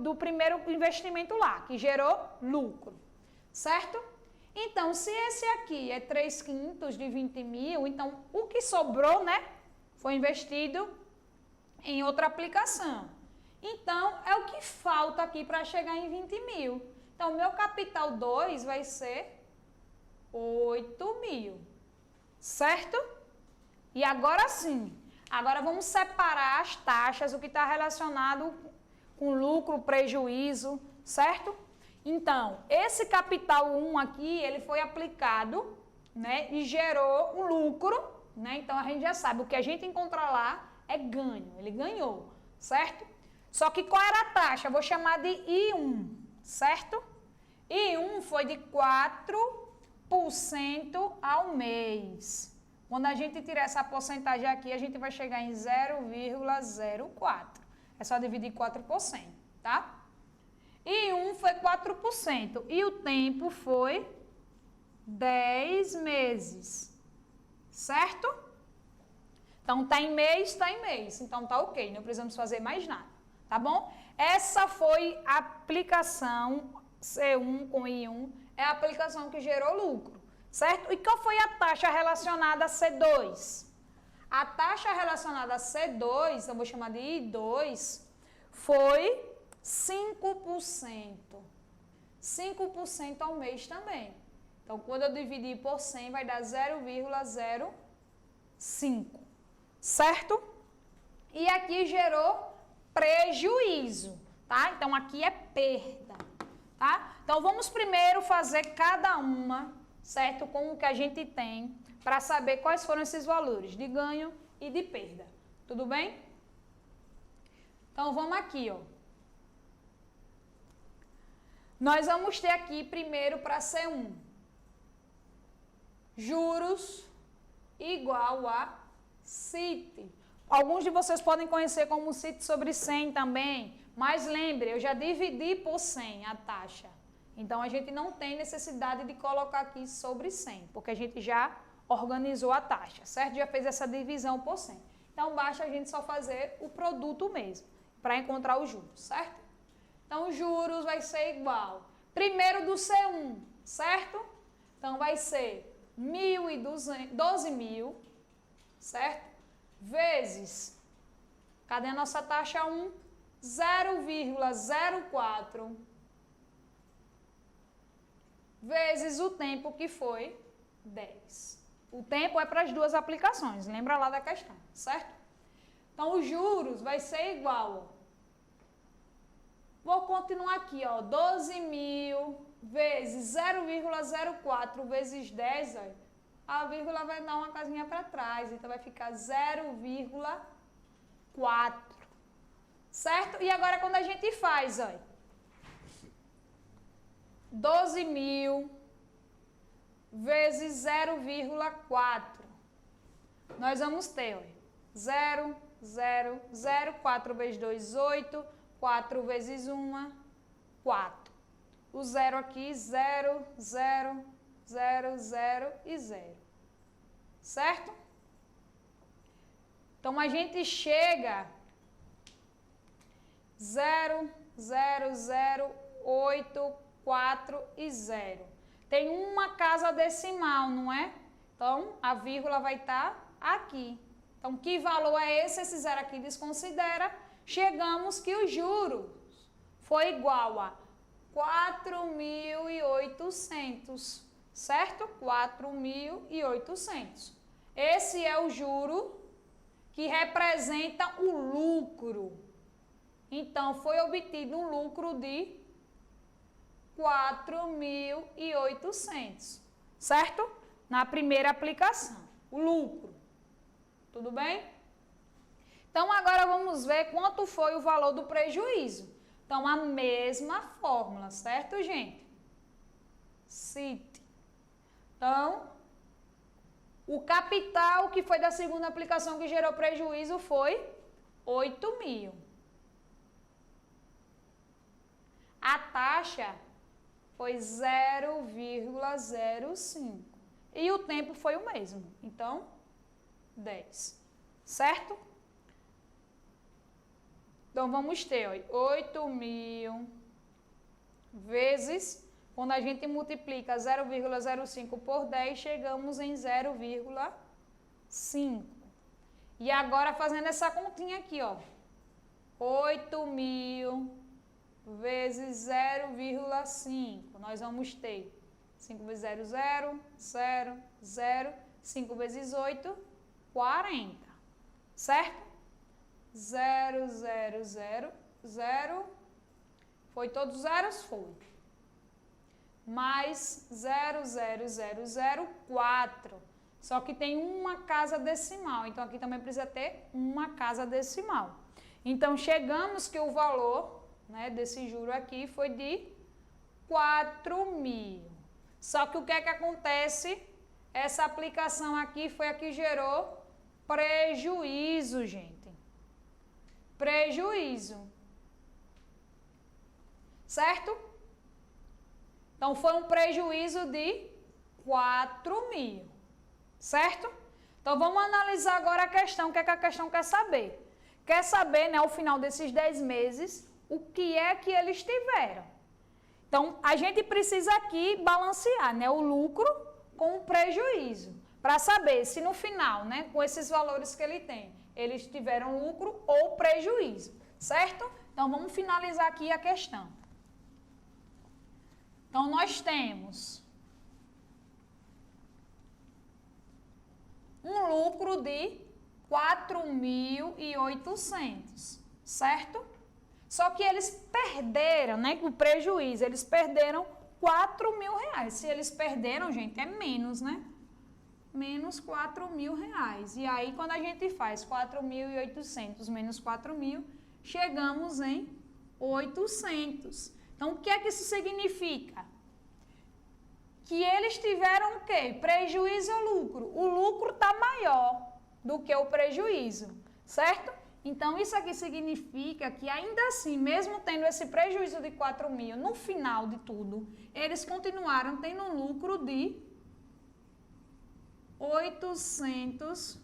do primeiro investimento lá, que gerou lucro, certo? Então, se esse aqui é 3/5 de 20.000, então, o que sobrou, né, foi investido em outra aplicação. Então, é o que falta aqui para chegar em 20.000. Então, meu capital 2 vai ser 8.000, certo? E agora sim, agora vamos separar as taxas, o que está relacionado com lucro, prejuízo, certo? Então, esse capital 1 aqui, ele foi aplicado, né, e gerou um lucro, né? Então, a gente já sabe, o que a gente encontrar lá é ganho, ele ganhou, certo? Só que qual era a taxa? Eu vou chamar de I1, certo? I1 foi de 4% ao mês. Quando a gente tirar essa porcentagem aqui, a gente vai chegar em 0,04. É só dividir 4%, tá? I1 foi 4% e o tempo foi 10 meses, certo? Então, tá em mês, então tá ok, não precisamos fazer mais nada, tá bom? Essa foi a aplicação C1 com I1, é a aplicação que gerou lucro, certo? E qual foi a taxa relacionada a C2? A taxa relacionada a C2, eu vou chamar de I2, foi 5%. 5% ao mês também. Então, quando eu dividir por 100, vai dar 0,05, certo? E aqui gerou prejuízo, tá? Então, aqui é perda, tá? Então, vamos primeiro fazer cada uma, certo? Com o que a gente tem, para saber quais foram esses valores de ganho e de perda. Tudo bem? Então, vamos aqui, ó. Nós vamos ter aqui primeiro para C1, juros igual a CIT. Alguns de vocês podem conhecer como CIT sobre 100 também, mas lembre, eu já dividi por 100 a taxa. Então, a gente não tem necessidade de colocar aqui sobre 100, porque a gente já organizou a taxa, certo? Já fez essa divisão por 100. Então, basta a gente só fazer o produto mesmo, para encontrar os juros, certo? Então, os juros vai ser igual, primeiro do C1, certo? Então, vai ser 12.000, certo? Vezes, cadê a nossa taxa 1? 0,04 vezes o tempo, que foi 10. O tempo é para as duas aplicações, lembra lá da questão, certo? Então, os juros vai ser igual, ó. Vou continuar aqui, ó, 12.000 vezes 0,04 vezes 10, ó. A vírgula vai dar uma casinha para trás, então vai ficar 0,4, certo? E agora quando a gente faz, ó, 12.000 vezes 0,4, nós vamos ter, ó, 0, 0, 0, 4 vezes 2, 8, 4 vezes 1, 4. O 0 aqui, 0, 0, 0, 0 e 0. Certo? Então, a gente chega 0, 0, 0, 8, 4 e 0. Tem uma casa decimal, não é? Então, a vírgula vai estar aqui. Então, que valor é esse? Esse 0 aqui desconsidera. Chegamos que os juros foi igual a 4.800, certo? 4.800. Esse é o juro que representa o lucro. Então, foi obtido um lucro de 4.800, certo? Na primeira aplicação, o lucro. Tudo bem? Então, agora vamos ver quanto foi o valor do prejuízo. Então, a mesma fórmula, certo, gente? CIT. Então, o capital que foi da segunda aplicação que gerou prejuízo foi 8.000. A taxa foi 0,05. E o tempo foi o mesmo. Então, 10. Certo? Então, vamos ter 8.000 vezes, quando a gente multiplica 0,05 por 10, chegamos em 0,5. E agora, fazendo essa continha aqui, ó, 8.000 vezes 0,5, nós vamos ter 5 vezes 0, 0, 0, 0, 5 vezes 8, 40, certo? 0, 0, 0, 0, foi todos os zeros? Foi. Mais 0, 0, 0, 0, 4. Só que tem uma casa decimal, então aqui também precisa ter uma casa decimal. Então, chegamos que o valor, né, desse juro aqui foi de 4.000. Só que o que é que acontece? Essa aplicação aqui foi a que gerou prejuízo, gente. Prejuízo. Certo? Então, foi um prejuízo de 4.000. Certo? Então, vamos analisar agora a questão. O que é que a questão quer saber? Quer saber, né, ao final desses 10 meses, o que é que eles tiveram. Então, a gente precisa aqui balancear, né, o lucro com o prejuízo, para saber se no final, né, com esses valores que ele tem, eles tiveram lucro ou prejuízo, certo? Então, vamos finalizar aqui a questão. Então, nós temos um lucro de 4.800, certo? Só que eles perderam, né? O prejuízo, eles perderam 4.000 reais. Se eles perderam, gente, é menos, né? Menos 4.000 reais. E aí, quando a gente faz 4.800 menos 4.000, chegamos em 800. Então, o que é que isso significa? Que eles tiveram o quê? Prejuízo ou lucro? O lucro está maior do que o prejuízo, certo? Então, isso aqui significa que ainda assim, mesmo tendo esse prejuízo de 4.000, no final de tudo, eles continuaram tendo um lucro de 800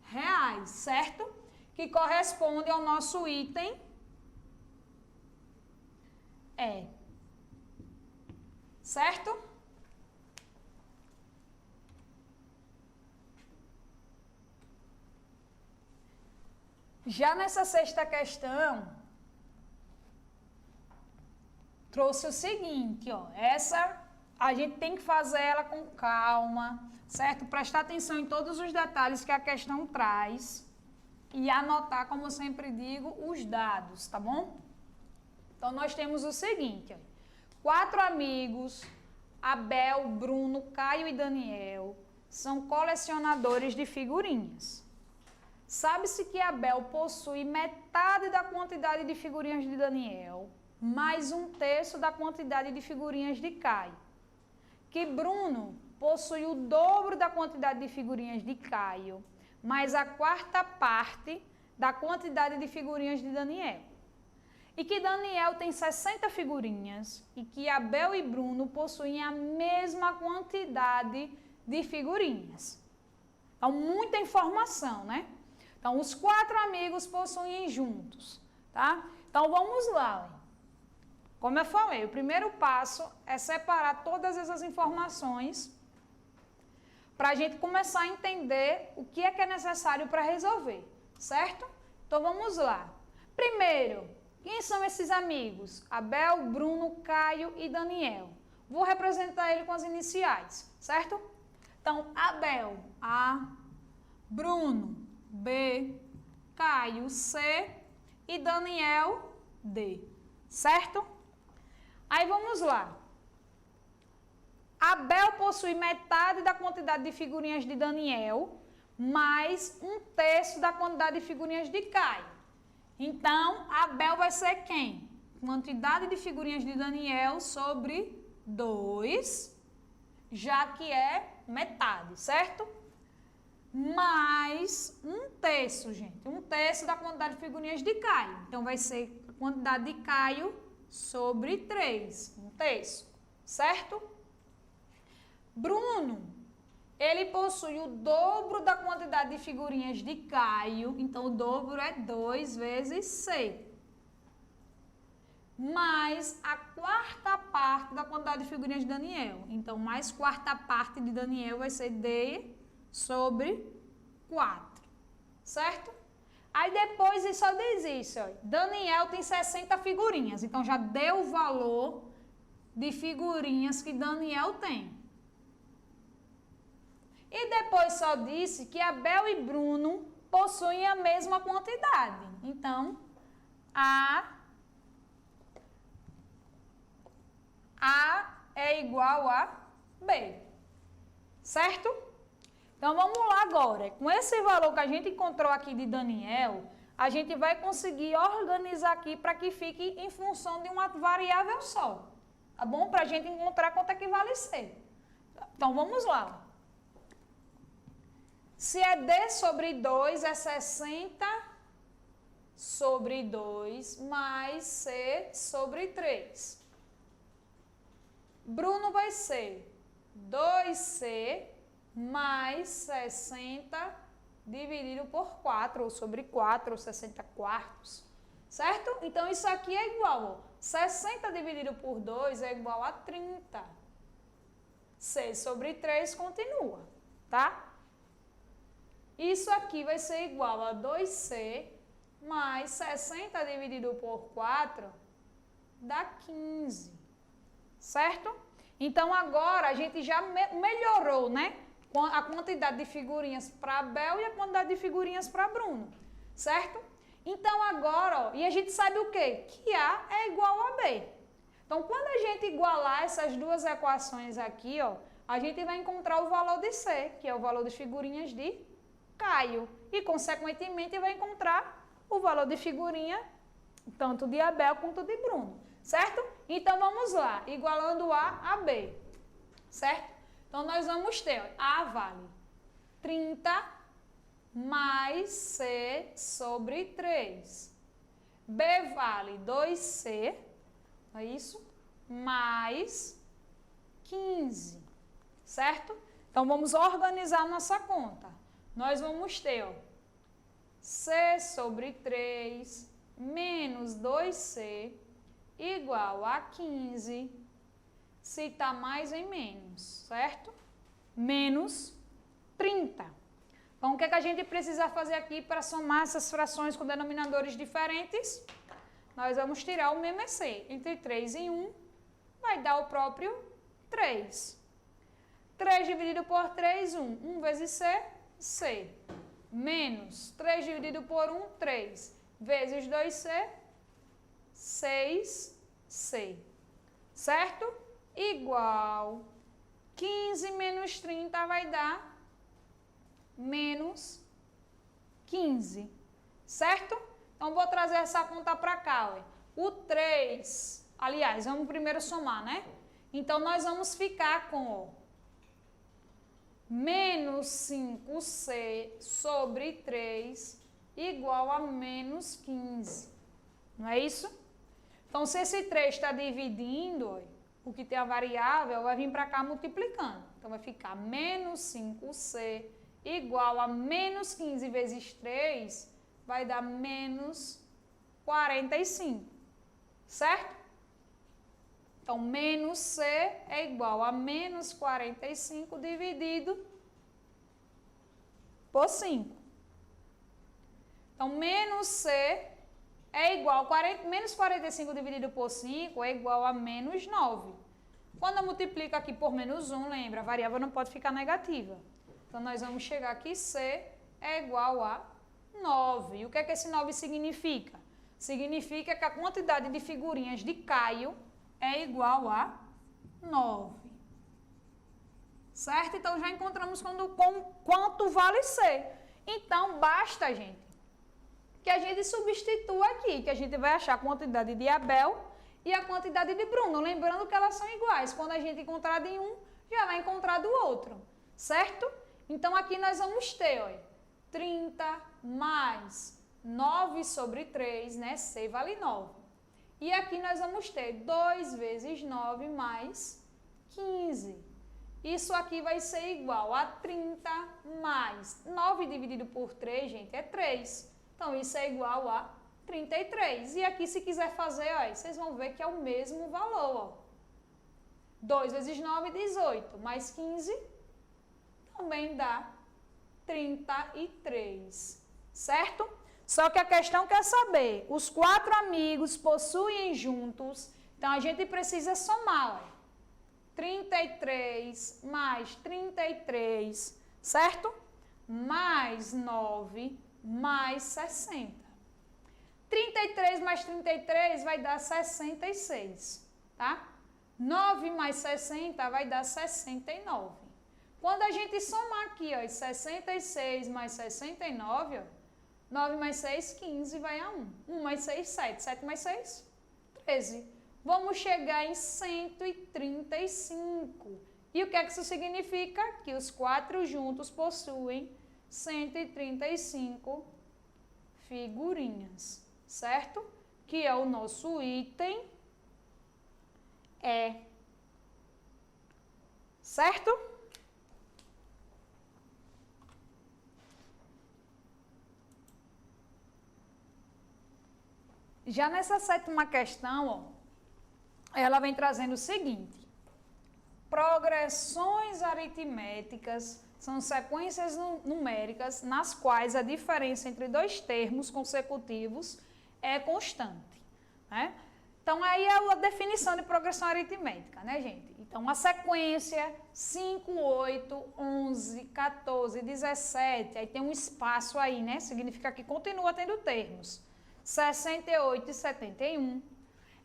reais, certo? Que corresponde ao nosso item E, certo? Já nessa sexta questão, trouxe o seguinte, ó, essa a gente tem que fazer ela com calma, certo? Prestar atenção em todos os detalhes que a questão traz e anotar, como eu sempre digo, os dados, tá bom? Então, nós temos o seguinte, ó, 4 amigos, Abel, Bruno, Caio e Daniel, são colecionadores de figurinhas. Sabe-se que Abel possui metade da quantidade de figurinhas de Daniel, mais 1/3 da quantidade de figurinhas de Caio. Que Bruno possui o dobro da quantidade de figurinhas de Caio, mais a 1/4 parte da quantidade de figurinhas de Daniel. E que Daniel tem 60 figurinhas e que Abel e Bruno possuem a mesma quantidade de figurinhas. Então, muita informação, né? Então, os 4 amigos possuem juntos, tá? Então, vamos lá. Como eu falei, o primeiro passo é separar todas essas informações para a gente começar a entender o que é necessário para resolver, certo? Então, vamos lá. Primeiro, quem são esses amigos? Abel, Bruno, Caio e Daniel. Vou representar ele com as iniciais, certo? Então, Abel, A, Bruno, B, Caio, C e Daniel, D, certo? Aí vamos lá. Abel possui metade da quantidade de figurinhas de Daniel, mais 1/3 da quantidade de figurinhas de Caio. Então, Abel vai ser quem? Quantidade de figurinhas de Daniel sobre 2, já que é metade, certo? Mais 1/3, gente. 1/3 da quantidade de figurinhas de Caio. Então, vai ser a quantidade de Caio sobre 3. 1/3, certo? Bruno, ele possui o dobro da quantidade de figurinhas de Caio. Então, o dobro é 2 vezes C. Mais a 1/4 parte da quantidade de figurinhas de Daniel. Então, mais 1/4 parte de Daniel vai ser D sobre 4, certo? Aí depois ele só diz isso, ó, Daniel tem 60 figurinhas, então já deu o valor de figurinhas que Daniel tem. E depois só disse que Abel e Bruno possuem a mesma quantidade, então A é igual a B, certo? Então, vamos lá agora. Com esse valor que a gente encontrou aqui de Daniel, a gente vai conseguir organizar aqui para que fique em função de uma variável só. Tá bom? Para a gente encontrar quanto é que vale C. Então, vamos lá. Se é D sobre 2, é 60 sobre 2 mais C sobre 3. Bruno vai ser 2C mais 60 dividido por 4, ou sobre 4, ou 60 quartos, certo? Então, isso aqui é igual, ó, 60 dividido por 2 é igual a 30. C sobre 3 continua, tá? Isso aqui vai ser igual a 2C mais 60 dividido por 4 dá 15, certo? Então, agora a gente já melhorou, né? A quantidade de figurinhas para Abel e a quantidade de figurinhas para Bruno, certo? Então, agora, ó, e a gente sabe o quê? Que A é igual a B. Então, quando a gente igualar essas duas equações aqui, ó, a gente vai encontrar o valor de C, que é o valor de figurinhas de Caio. E, consequentemente, vai encontrar o valor de figurinha tanto de Abel quanto de Bruno, certo? Então, vamos lá, igualando A a B, certo? Então, nós vamos ter, ó, A vale 30 mais C sobre 3. B vale 2C, não é isso? Mais 15, certo? Então, vamos organizar nossa conta. Nós vamos ter, ó, C sobre 3 menos 2C igual a 15, se está mais em menos, certo? Menos 30. Então, o que é que a gente precisa fazer aqui para somar essas frações com denominadores diferentes? Nós vamos tirar o mesmo C. Entre 3 e 1, vai dar o próprio 3. 3 dividido por 3, 1. 1 vezes C, C. Menos 3 dividido por 1, 3. Vezes 2C, 6C. Certo? Igual 15 menos 30 vai dar menos 15. Certo? Então, vou trazer essa conta para cá. Ué. O 3, aliás, vamos primeiro somar, né? Então, nós vamos ficar com, ó, menos 5C sobre 3 igual a menos 15. Não é isso? Então, se esse 3 está dividindo, ó, o que tem a variável, vai vir para cá multiplicando. Então, vai ficar menos 5C igual a menos 15 vezes 3, vai dar menos 45. Certo? Então, menos C é igual a menos 45 dividido por 5. Então, menos C é igual a menos 45 dividido por 5 é igual a menos 9. Quando eu multiplico aqui por menos 1, lembra, a variável não pode ficar negativa. Então, nós vamos chegar aqui, C é igual a 9. E o que é que esse 9 significa? Significa que a quantidade de figurinhas de Caio é igual a 9. Certo? Então, já encontramos quanto vale C. Então, basta, gente, que a gente substitua aqui, que a gente vai achar a quantidade de Abel e a quantidade de Bruno. Lembrando que elas são iguais. Quando a gente encontrar de um, já vai encontrar do outro. Certo? Então, aqui nós vamos ter, ó, 30 mais 9 sobre 3, né? C vale 9. E aqui nós vamos ter 2 vezes 9 mais 15. Isso aqui vai ser igual a 30 mais 9 dividido por 3, gente, é 3. Então, isso é igual a 33. E aqui, se quiser fazer, ó, vocês vão ver que é o mesmo valor, ó. 2 vezes 9, 18, mais 15, também dá 33, certo? Só que a questão quer saber, os 4 amigos possuem juntos, então a gente precisa somar, ó. 33 mais 33, certo? Mais 9 mais 60. 33 mais 33 vai dar 66, tá? 9 mais 60 vai dar 69. Quando a gente somar aqui, ó, 66 mais 69, ó, 9 mais 6, 15, vai a 1. 1 mais 6, 7. 7 mais 6, 13. Vamos chegar em 135. E o que é que isso significa? Que os 4 juntos possuem 135 figurinhas, certo? Que é o nosso item E. Certo? Já nessa 7ª questão, ó, ela vem trazendo o seguinte: progressões aritméticas são sequências numéricas nas quais a diferença entre 2 termos consecutivos é constante, né? Então, aí é a definição de progressão aritmética, né, gente? Então, a sequência 5, 8, 11, 14, 17, aí tem um espaço aí, né? Significa que continua tendo termos. 68 e 71.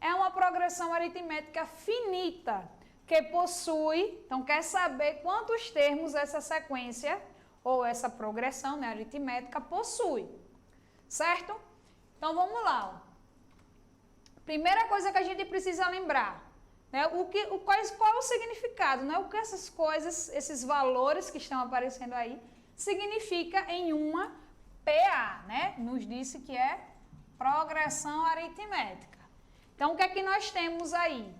É uma progressão aritmética finita, que possui, então quer saber quantos termos essa sequência ou essa progressão, né, aritmética possui, certo? Então, vamos lá. Ó. Primeira coisa que a gente precisa lembrar, né, qual é o significado, né, o que essas coisas, esses valores que estão aparecendo aí, significa em uma PA, né? Nos disse que é progressão aritmética. Então, o que é que nós temos aí?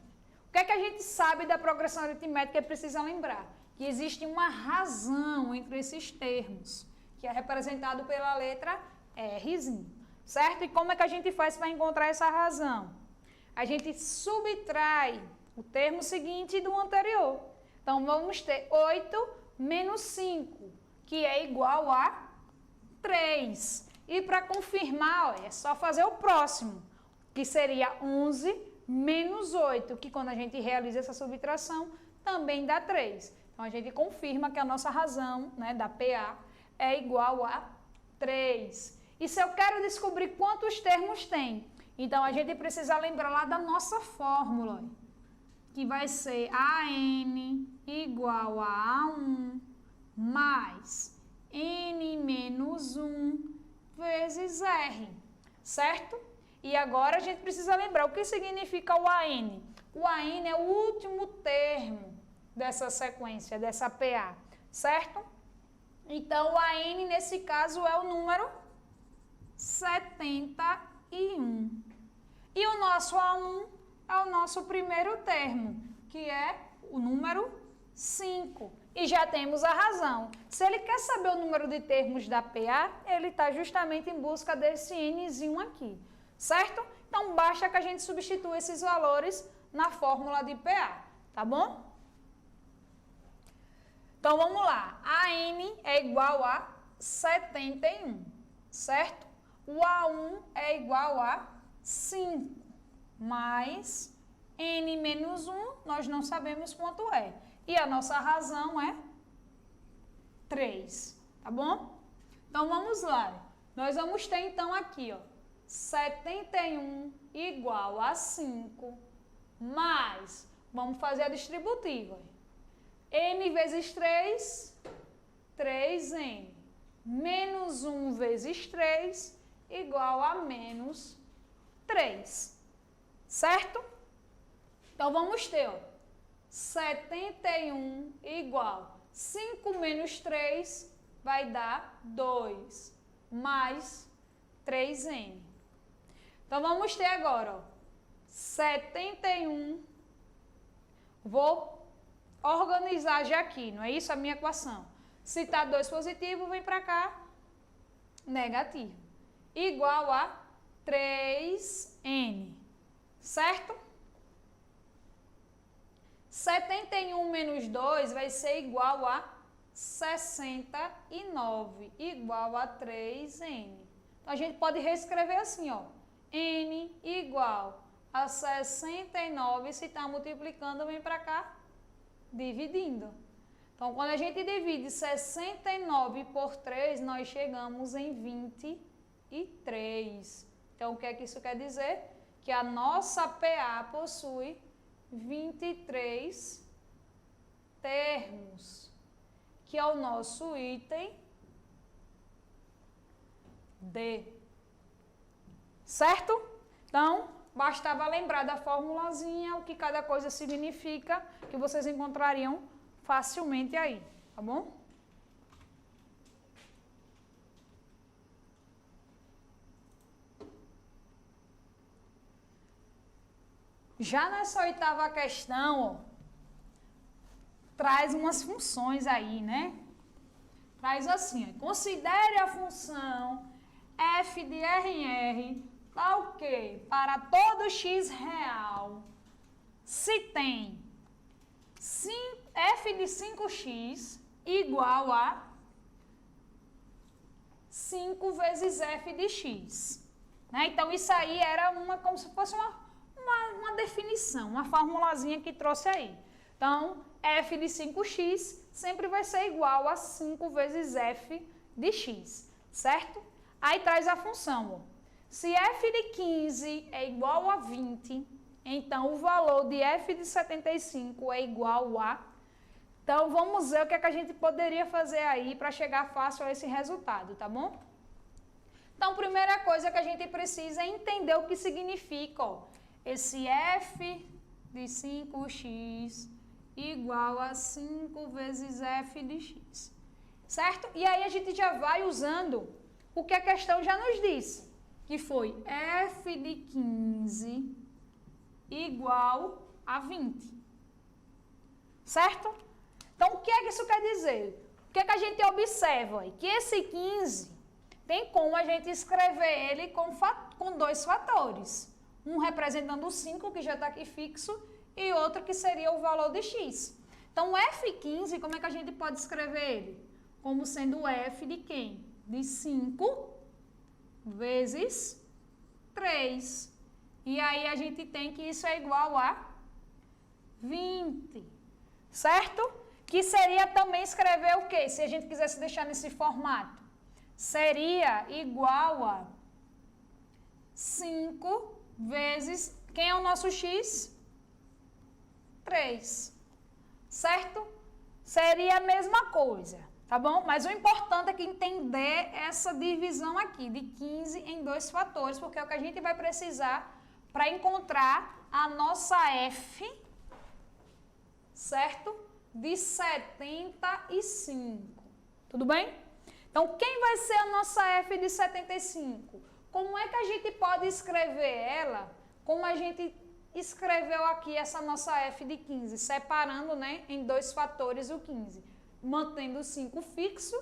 O que é que a gente sabe da progressão aritmética e precisa lembrar? Que existe uma razão entre esses termos, que é representado pela letra Rzinho, certo? E como é que a gente faz para encontrar essa razão? A gente subtrai o termo seguinte do anterior. Então, vamos ter 8 menos 5, que é igual a 3. E para confirmar, ó, é só fazer o próximo, que seria 11 menos 8, que quando a gente realiza essa subtração, também dá 3. Então, a gente confirma que a nossa razão, né, da PA é igual a 3. E se eu quero descobrir quantos termos tem, então a gente precisa lembrar lá da nossa fórmula, que vai ser AN igual a A1 mais N menos 1 vezes R, certo? E agora a gente precisa lembrar o que significa o AN. O AN é o último termo dessa sequência, dessa PA, certo? Então, o AN, nesse caso, é o número 71. E o nosso A1 é o nosso primeiro termo, que é o número 5. E já temos a razão. Se ele quer saber o número de termos da PA, ele está justamente em busca desse Nzinho aqui, certo? Então, basta que a gente substitua esses valores na fórmula de PA, tá bom? Então, vamos lá. AN é igual a 71, certo? O A1 é igual a 5, mais N menos 1, nós não sabemos quanto é. E a nossa razão é 3, tá bom? Então, vamos lá. Nós vamos ter, então, aqui, ó, 71 igual a 5, mais, vamos fazer a distributiva. N vezes 3, 3N, menos 1 vezes 3, igual a menos 3, certo? Então, vamos ter, ó, 71 igual 5 menos 3 vai dar 2, mais 3N. Então, vamos ter agora, ó, 71, vou organizar já aqui, não é isso a minha equação? Se está 2 positivo, vem para cá, negativo. Igual a 3N, certo? 71 menos 2 vai ser igual a 69, igual a 3N. Então, a gente pode reescrever assim, ó. N igual a 69, se está multiplicando, vem para cá, dividindo. Então, quando a gente divide 69 por 3, nós chegamos em 23. Então, o que é que isso quer dizer? Que a nossa PA possui 23 termos, que é o nosso item D. Certo? Então, bastava lembrar da formulazinha, o que cada coisa significa, que vocês encontrariam facilmente aí, tá bom? Já nessa oitava questão, ó, traz umas funções aí, né? Traz assim, ó, considere a função f de RR tal que para todo x real, se tem f de 5x igual a 5 vezes f de x. Né? Então, isso aí era como se fosse uma definição, uma formulazinha que trouxe aí. Então, f de 5x sempre vai ser igual a 5 vezes f de x, certo? Aí traz a função, ó. Se f de 15 é igual a 20, então o valor de f de 75 é igual a... Então, vamos ver o que é que a gente poderia fazer aí para chegar fácil a esse resultado, tá bom? Então, primeira coisa que a gente precisa é entender o que significa, ó, esse f de 5x igual a 5 vezes f de x, certo? E aí a gente já vai usando o que a questão já nos disse, que foi f de 15 igual a 20, certo? Então, o que é que isso quer dizer? O que é que a gente observa aí? Que esse 15 tem como a gente escrever ele com dois fatores. Um representando o 5, que já está aqui fixo, e outro que seria o valor de x. Então, f15, como é que a gente pode escrever ele? Como sendo f de quem? De 5 vezes 3. E aí a gente tem que isso é igual a 20, certo? Que seria também escrever o quê? Se a gente quisesse deixar nesse formato. Seria igual a 5 vezes... Quem é o nosso x? 3. Certo? Seria a mesma coisa, tá bom? Mas o importante é que entender essa divisão aqui, de 15 em dois fatores, porque é o que a gente vai precisar para encontrar a nossa f, certo? De 75. Tudo bem? Então, quem vai ser a nossa f de 75? Como é que a gente pode escrever ela como a gente escreveu aqui essa nossa f de 15, separando, né, em dois fatores o 15, mantendo o 5 fixo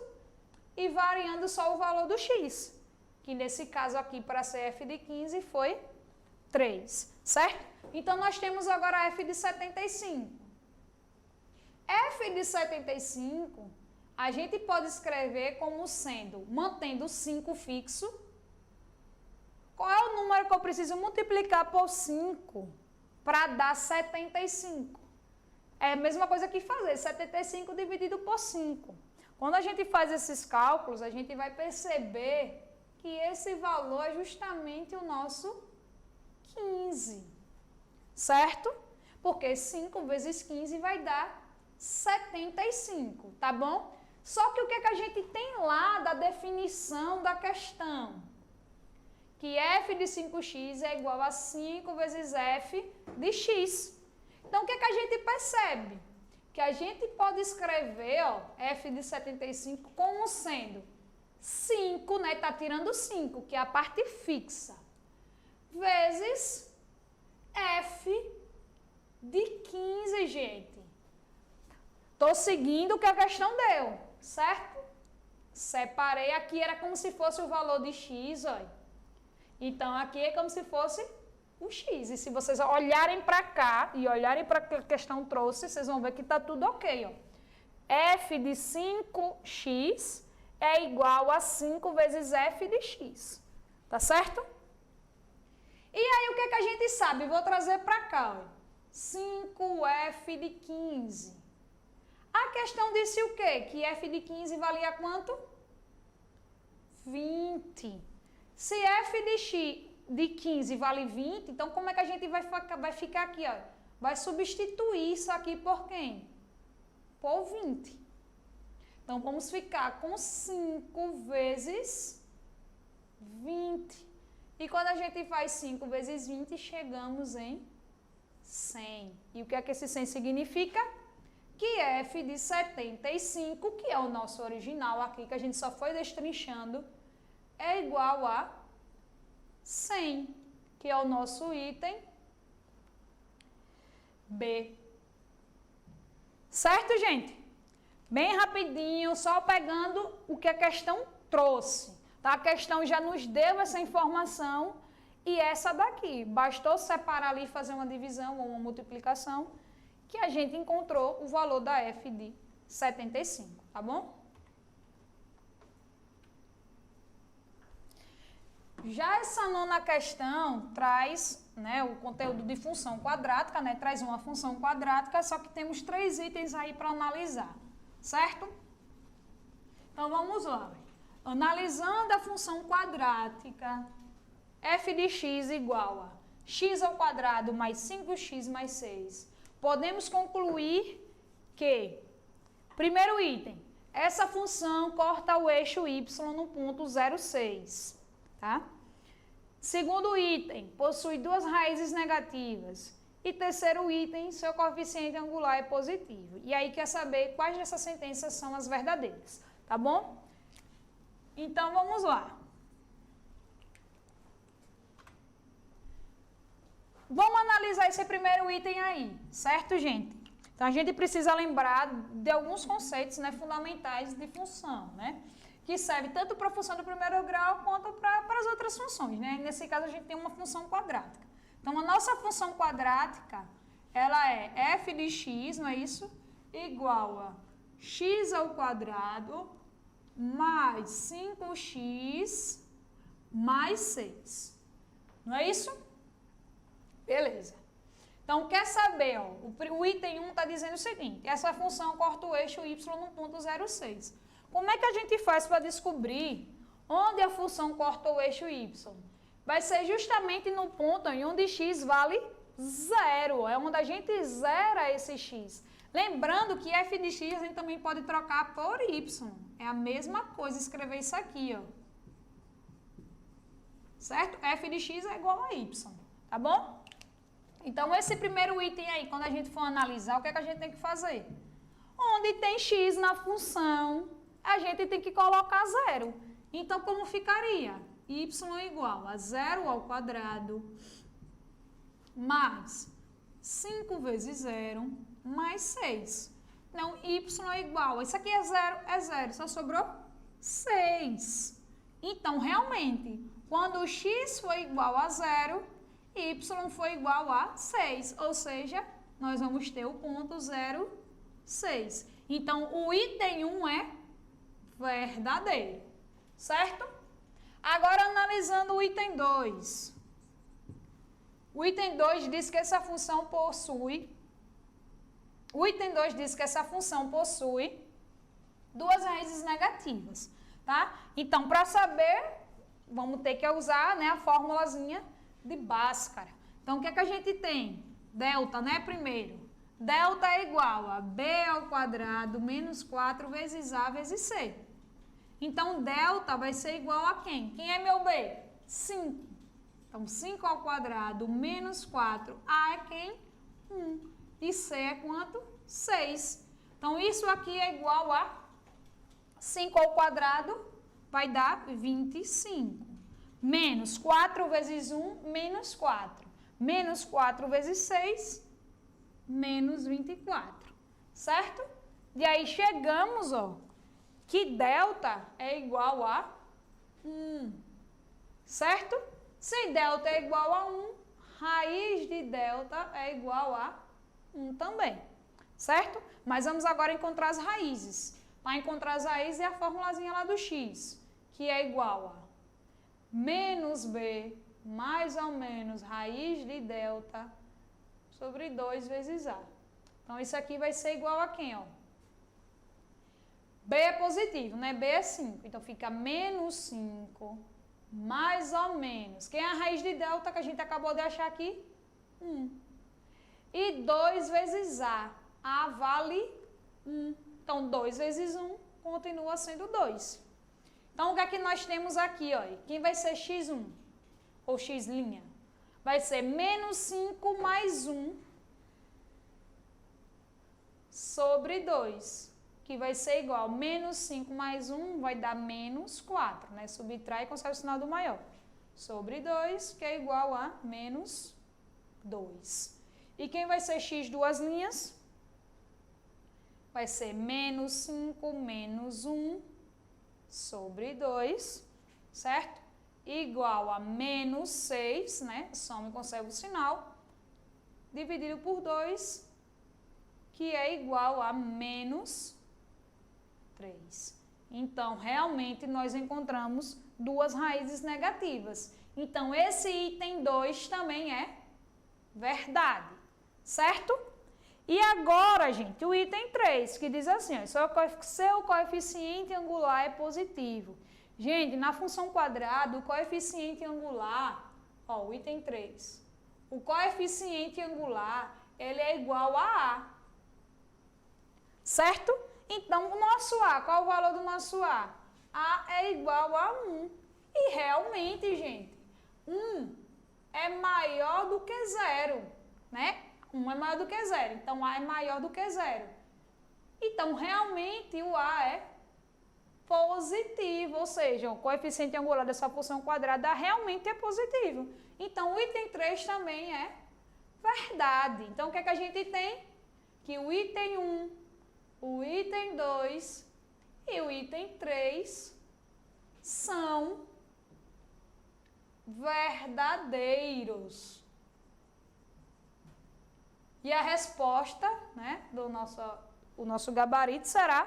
e variando só o valor do x, que nesse caso aqui, para ser f de 15, foi 3, certo? Então, nós temos agora f de 75. F de 75, a gente pode escrever como sendo, mantendo 5 fixo. Qual é o número que eu preciso multiplicar por 5 para dar 75? É a mesma coisa que fazer 75 dividido por 5. Quando a gente faz esses cálculos, a gente vai perceber que esse valor é justamente o nosso 15, certo? Porque 5 vezes 15 vai dar 75, tá bom? Só que o que é que a gente tem lá da definição da questão? Que f de 5x é igual a 5 vezes f de x. Então, o que é que a gente percebe? Que a gente pode escrever, ó, f de 75 como sendo 5, né? Tá tirando 5, que é a parte fixa, vezes f de 15, gente. Estou seguindo o que a questão deu, certo? Separei aqui, era como se fosse o valor de x, olha. Então, aqui é como se fosse o x. E se vocês olharem para cá e olharem para o que a questão trouxe, vocês vão ver que está tudo ok, ó. F de 5x é igual a 5 vezes f de x. Tá certo? E aí, o que é que a gente sabe? Vou trazer para cá, ó. 5f de 15. A questão disse o quê? Que f de 15 valia quanto? 20. Se f de 15 vale 20, então como é que a gente vai ficar aqui, ó? Vai substituir isso aqui por quem? Por 20. Então, vamos ficar com 5 vezes 20. E quando a gente faz 5 vezes 20, chegamos em 100. E o que é que esse 100 significa? Que f de 75, que é o nosso original aqui, que a gente só foi destrinchando, é igual a 100, que é o nosso item B. Certo, gente? Bem rapidinho, só pegando o que a questão trouxe. Tá? A questão já nos deu essa informação e essa daqui. Bastou separar ali e fazer uma divisão ou uma multiplicação que a gente encontrou o valor da f de 75, tá bom? Já essa nona questão traz, né, o conteúdo de função quadrática, né, traz uma função quadrática, só que temos 3 itens aí para analisar, certo? Então vamos lá. Analisando a função quadrática, f de x igual a x ao quadrado mais 5x mais 6, podemos concluir que, primeiro item, essa função corta o eixo y no ponto 0,6, tá? Segundo item, possui 2 raízes negativas. E terceiro item, seu coeficiente angular é positivo. E aí quer saber quais dessas sentenças são as verdadeiras, tá bom? Então vamos lá. Vamos analisar esse primeiro item aí, certo, gente? Então a gente precisa lembrar de alguns conceitos, né, fundamentais de função, né? Que serve tanto para a função do primeiro grau quanto para as outras funções, né? Nesse caso a gente tem uma função quadrática. Então a nossa função quadrática, ela é f de x, não é isso? Igual a x ao quadrado mais 5x mais 6. Não é isso? Beleza. Então, quer saber, ó, o item 1 está dizendo o seguinte, essa função corta o eixo y no ponto 0,6. Como é que a gente faz para descobrir onde a função corta o eixo y? Vai ser justamente no ponto em onde x vale 0, é onde a gente zera esse x. Lembrando que f de x a gente também pode trocar por y. É a mesma coisa escrever isso aqui, ó. Certo? f de x é igual a y, tá bom? Então, esse primeiro item aí, quando a gente for analisar, o que é que a gente tem que fazer? Onde tem x na função, a gente tem que colocar 0. Então, como ficaria? Y igual a 0 ao quadrado mais 5 vezes 0 mais 6. Então, y é igual, isso aqui é 0, só sobrou 6. Então, realmente, quando o x for igual a 0, y for igual a 6, ou seja, nós vamos ter o ponto 0,6. Então, o item 1 é verdadeiro, certo? Agora, analisando o item 2. O item 2 diz que essa função possui... O item 2 diz que essa função possui 2 raízes negativas, tá? Então, para saber, vamos ter que usar, né, a formulazinha de Bhaskara. Então, o que é que a gente tem? Delta, né, primeiro. Delta é igual a b ao quadrado menos 4 vezes a vezes c. Então, delta vai ser igual a quem? Quem é meu b? 5. Então, 5 ao quadrado menos 4. A é quem? 1. E c é quanto? 6. Então, isso aqui é igual a 5 ao quadrado vai dar 25. Menos 4 vezes 1, menos 4. Menos 4 vezes 6, menos 24. Certo? E aí chegamos, ó, que delta é igual a 1. Certo? Se delta é igual a 1, raiz de delta é igual a 1 também. Certo? Mas vamos agora encontrar as raízes. Para encontrar as raízes é a formulazinha lá do x, que é igual a menos b mais ou menos raiz de delta sobre 2 vezes a. Então, isso aqui vai ser igual a quem, ó? B é positivo, né? B é 5. Então, fica menos 5 mais ou menos. Quem é a raiz de delta que a gente acabou de achar aqui? 1. E 2 vezes a. A vale 1. Então, 2 vezes 1 continua sendo 2. Então, o que é que nós temos aqui, ó? Quem vai ser x1? Ou x'? Vai ser menos 5 mais 1 sobre 2, que vai ser igual a menos 5 mais 1 vai dar menos 4, né? Subtrai e conserva o sinal do maior. Sobre 2, que é igual a menos 2. E quem vai ser x duas linhas? Vai ser menos 5 menos 1 sobre 2, certo? Igual a menos 6, né? Soma e conserva o sinal, dividido por 2, que é igual a menos 3. Então, realmente, nós encontramos duas raízes negativas. Então, esse item 2 também é verdade, certo? E agora, gente, o item 3, que diz assim, ó, seu coeficiente angular é positivo. Gente, na função quadrada, o coeficiente angular, ó, o item 3, o coeficiente angular, ele é igual a A, certo? Então, o nosso A, qual é o valor do nosso A? A é igual a 1. E realmente, gente, 1 é maior do que 0, né? 1 é maior do que 0, então A é maior do que 0. Então, realmente, o A é positivo, ou seja, o coeficiente angular dessa função quadrada realmente é positivo. Então, o item 3 também é verdade. Então, o que é que a gente tem? Que o item 1, o item 2 e o item 3 são verdadeiros. E a resposta, né, o nosso gabarito será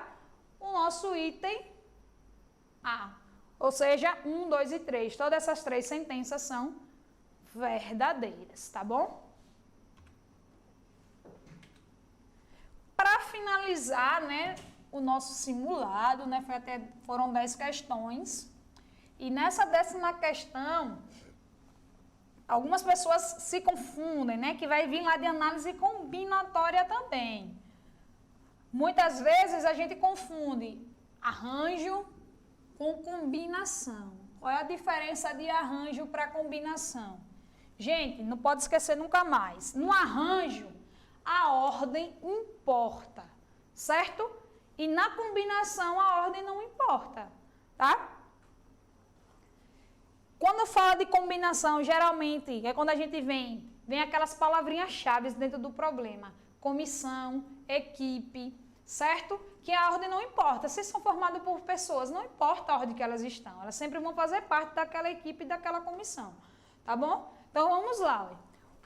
o nosso item A. Ou seja, 1, 2 e 3. Todas essas 3 sentenças são verdadeiras, tá bom? Para finalizar, né, o nosso simulado, né, foram 10 questões. E nessa 10ª questão, algumas pessoas se confundem, né, que vai vir lá de análise combinatória também. Muitas vezes a gente confunde arranjo com combinação. Qual é a diferença de arranjo para combinação? Gente, não pode esquecer nunca mais. No arranjo, a ordem importa, certo? E na combinação, a ordem não importa, tá? Quando fala de combinação, geralmente, é quando a gente vem aquelas palavrinhas-chave dentro do problema. Comissão, equipe, certo? Que a ordem não importa. Se são formados por pessoas, não importa a ordem que elas estão. Elas sempre vão fazer parte daquela equipe e daquela comissão, tá bom? Então, vamos lá.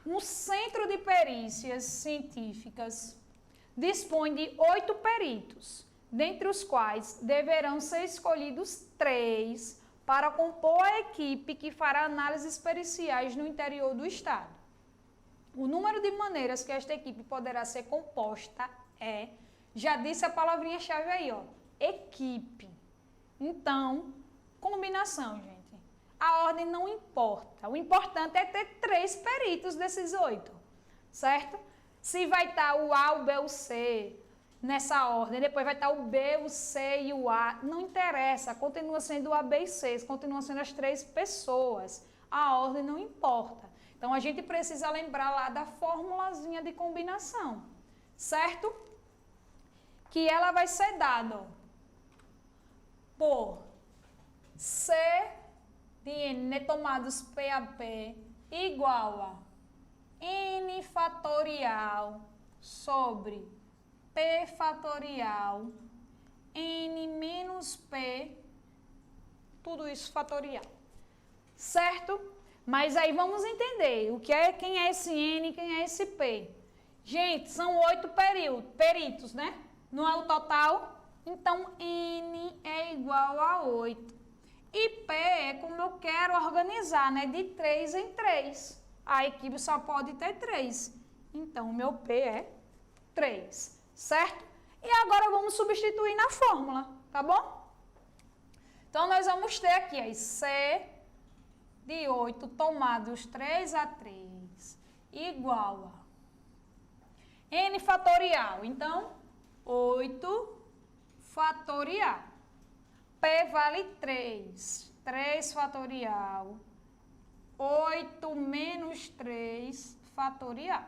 Um centro de perícias científicas dispõe de 8 peritos, dentre os quais deverão ser escolhidos 3 para compor a equipe que fará análises periciais no interior do estado. O número de maneiras que esta equipe poderá ser composta é, já disse a palavrinha-chave aí, ó, equipe. Então, combinação, gente. A ordem não importa. O importante é ter 3 peritos desses 8, certo? Se vai estar o A, o B, o C nessa ordem, depois vai estar o B, o C e o A, não interessa, continua sendo o A, B e C, continuam sendo as 3 pessoas. A ordem não importa. Então, a gente precisa lembrar lá da formulazinha de combinação, certo? Que ela vai ser dada por C de N tomados P a P igual a N fatorial sobre P fatorial N menos P, tudo isso fatorial, certo? Mas aí vamos entender o que é, quem é esse N e quem é esse P. Gente, são 8 peritos, né? Não é o total? Então, N é igual a 8. E P é como eu quero organizar, né? De 3 em 3. A equipe só pode ter 3. Então, o meu P é 3, certo? E agora vamos substituir na fórmula, tá bom? Então, nós vamos ter aqui aí C de 8 tomados 3 a 3 igual a N fatorial. Então, 8 fatorial. P vale 3. 3 fatorial. 8 menos 3 fatorial.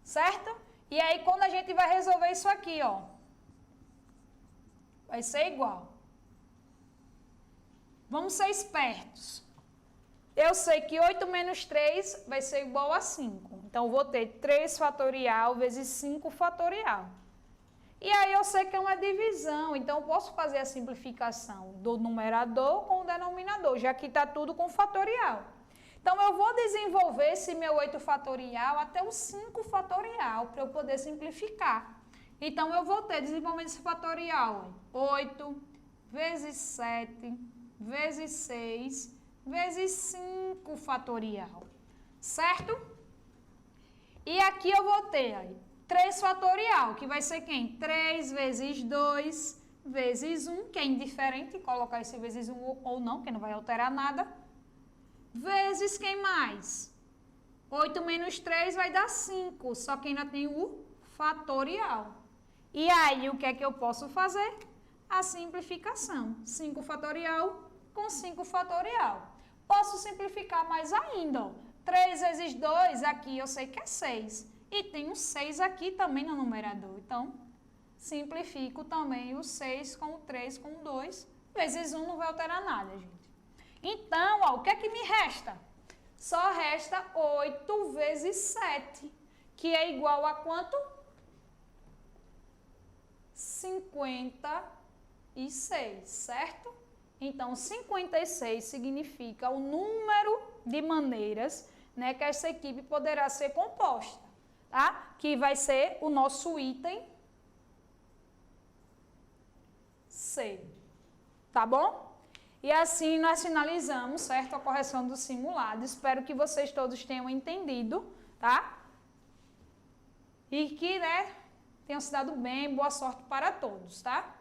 Certo? E aí, quando a gente vai resolver isso aqui, ó, vai ser igual. Vamos ser espertos. Eu sei que 8 menos 3 vai ser igual a 5. Então, eu vou ter 3 fatorial vezes 5 fatorial. E aí, eu sei que é uma divisão. Então, eu posso fazer a simplificação do numerador com o denominador, já que está tudo com fatorial. Então, eu vou desenvolver esse meu 8 fatorial até o 5 fatorial, para eu poder simplificar. Então, eu vou ter desenvolvimento desse fatorial. 8 vezes 7, vezes 6, vezes 5 fatorial, certo? E aqui eu vou ter aí 3 fatorial, que vai ser quem? 3 vezes 2 vezes 1, que é indiferente, colocar esse vezes 1 ou não, que não vai alterar nada, vezes quem mais? 8 menos 3 vai dar 5, só que ainda tem o fatorial. E aí, o que é que eu posso fazer? A simplificação. 5 fatorial com 5 fatorial. Posso simplificar mais ainda, ó. 3 vezes 2, aqui eu sei que é 6. E tem um 6 aqui também no numerador. Então, simplifico também o 6 com o 3 com o 2. Vezes 1 não vai alterar nada, gente. Então, ó, o que é que me resta? Só resta 8 vezes 7, que é igual a quanto? 56, certo? Então, 56 significa o número de maneiras, né, que essa equipe poderá ser composta, tá? Que vai ser o nosso item C, tá bom? E assim nós finalizamos, certo? A correção do simulado. Espero que vocês todos tenham entendido, tá? E que, né, tenham se dado bem, boa sorte para todos, tá?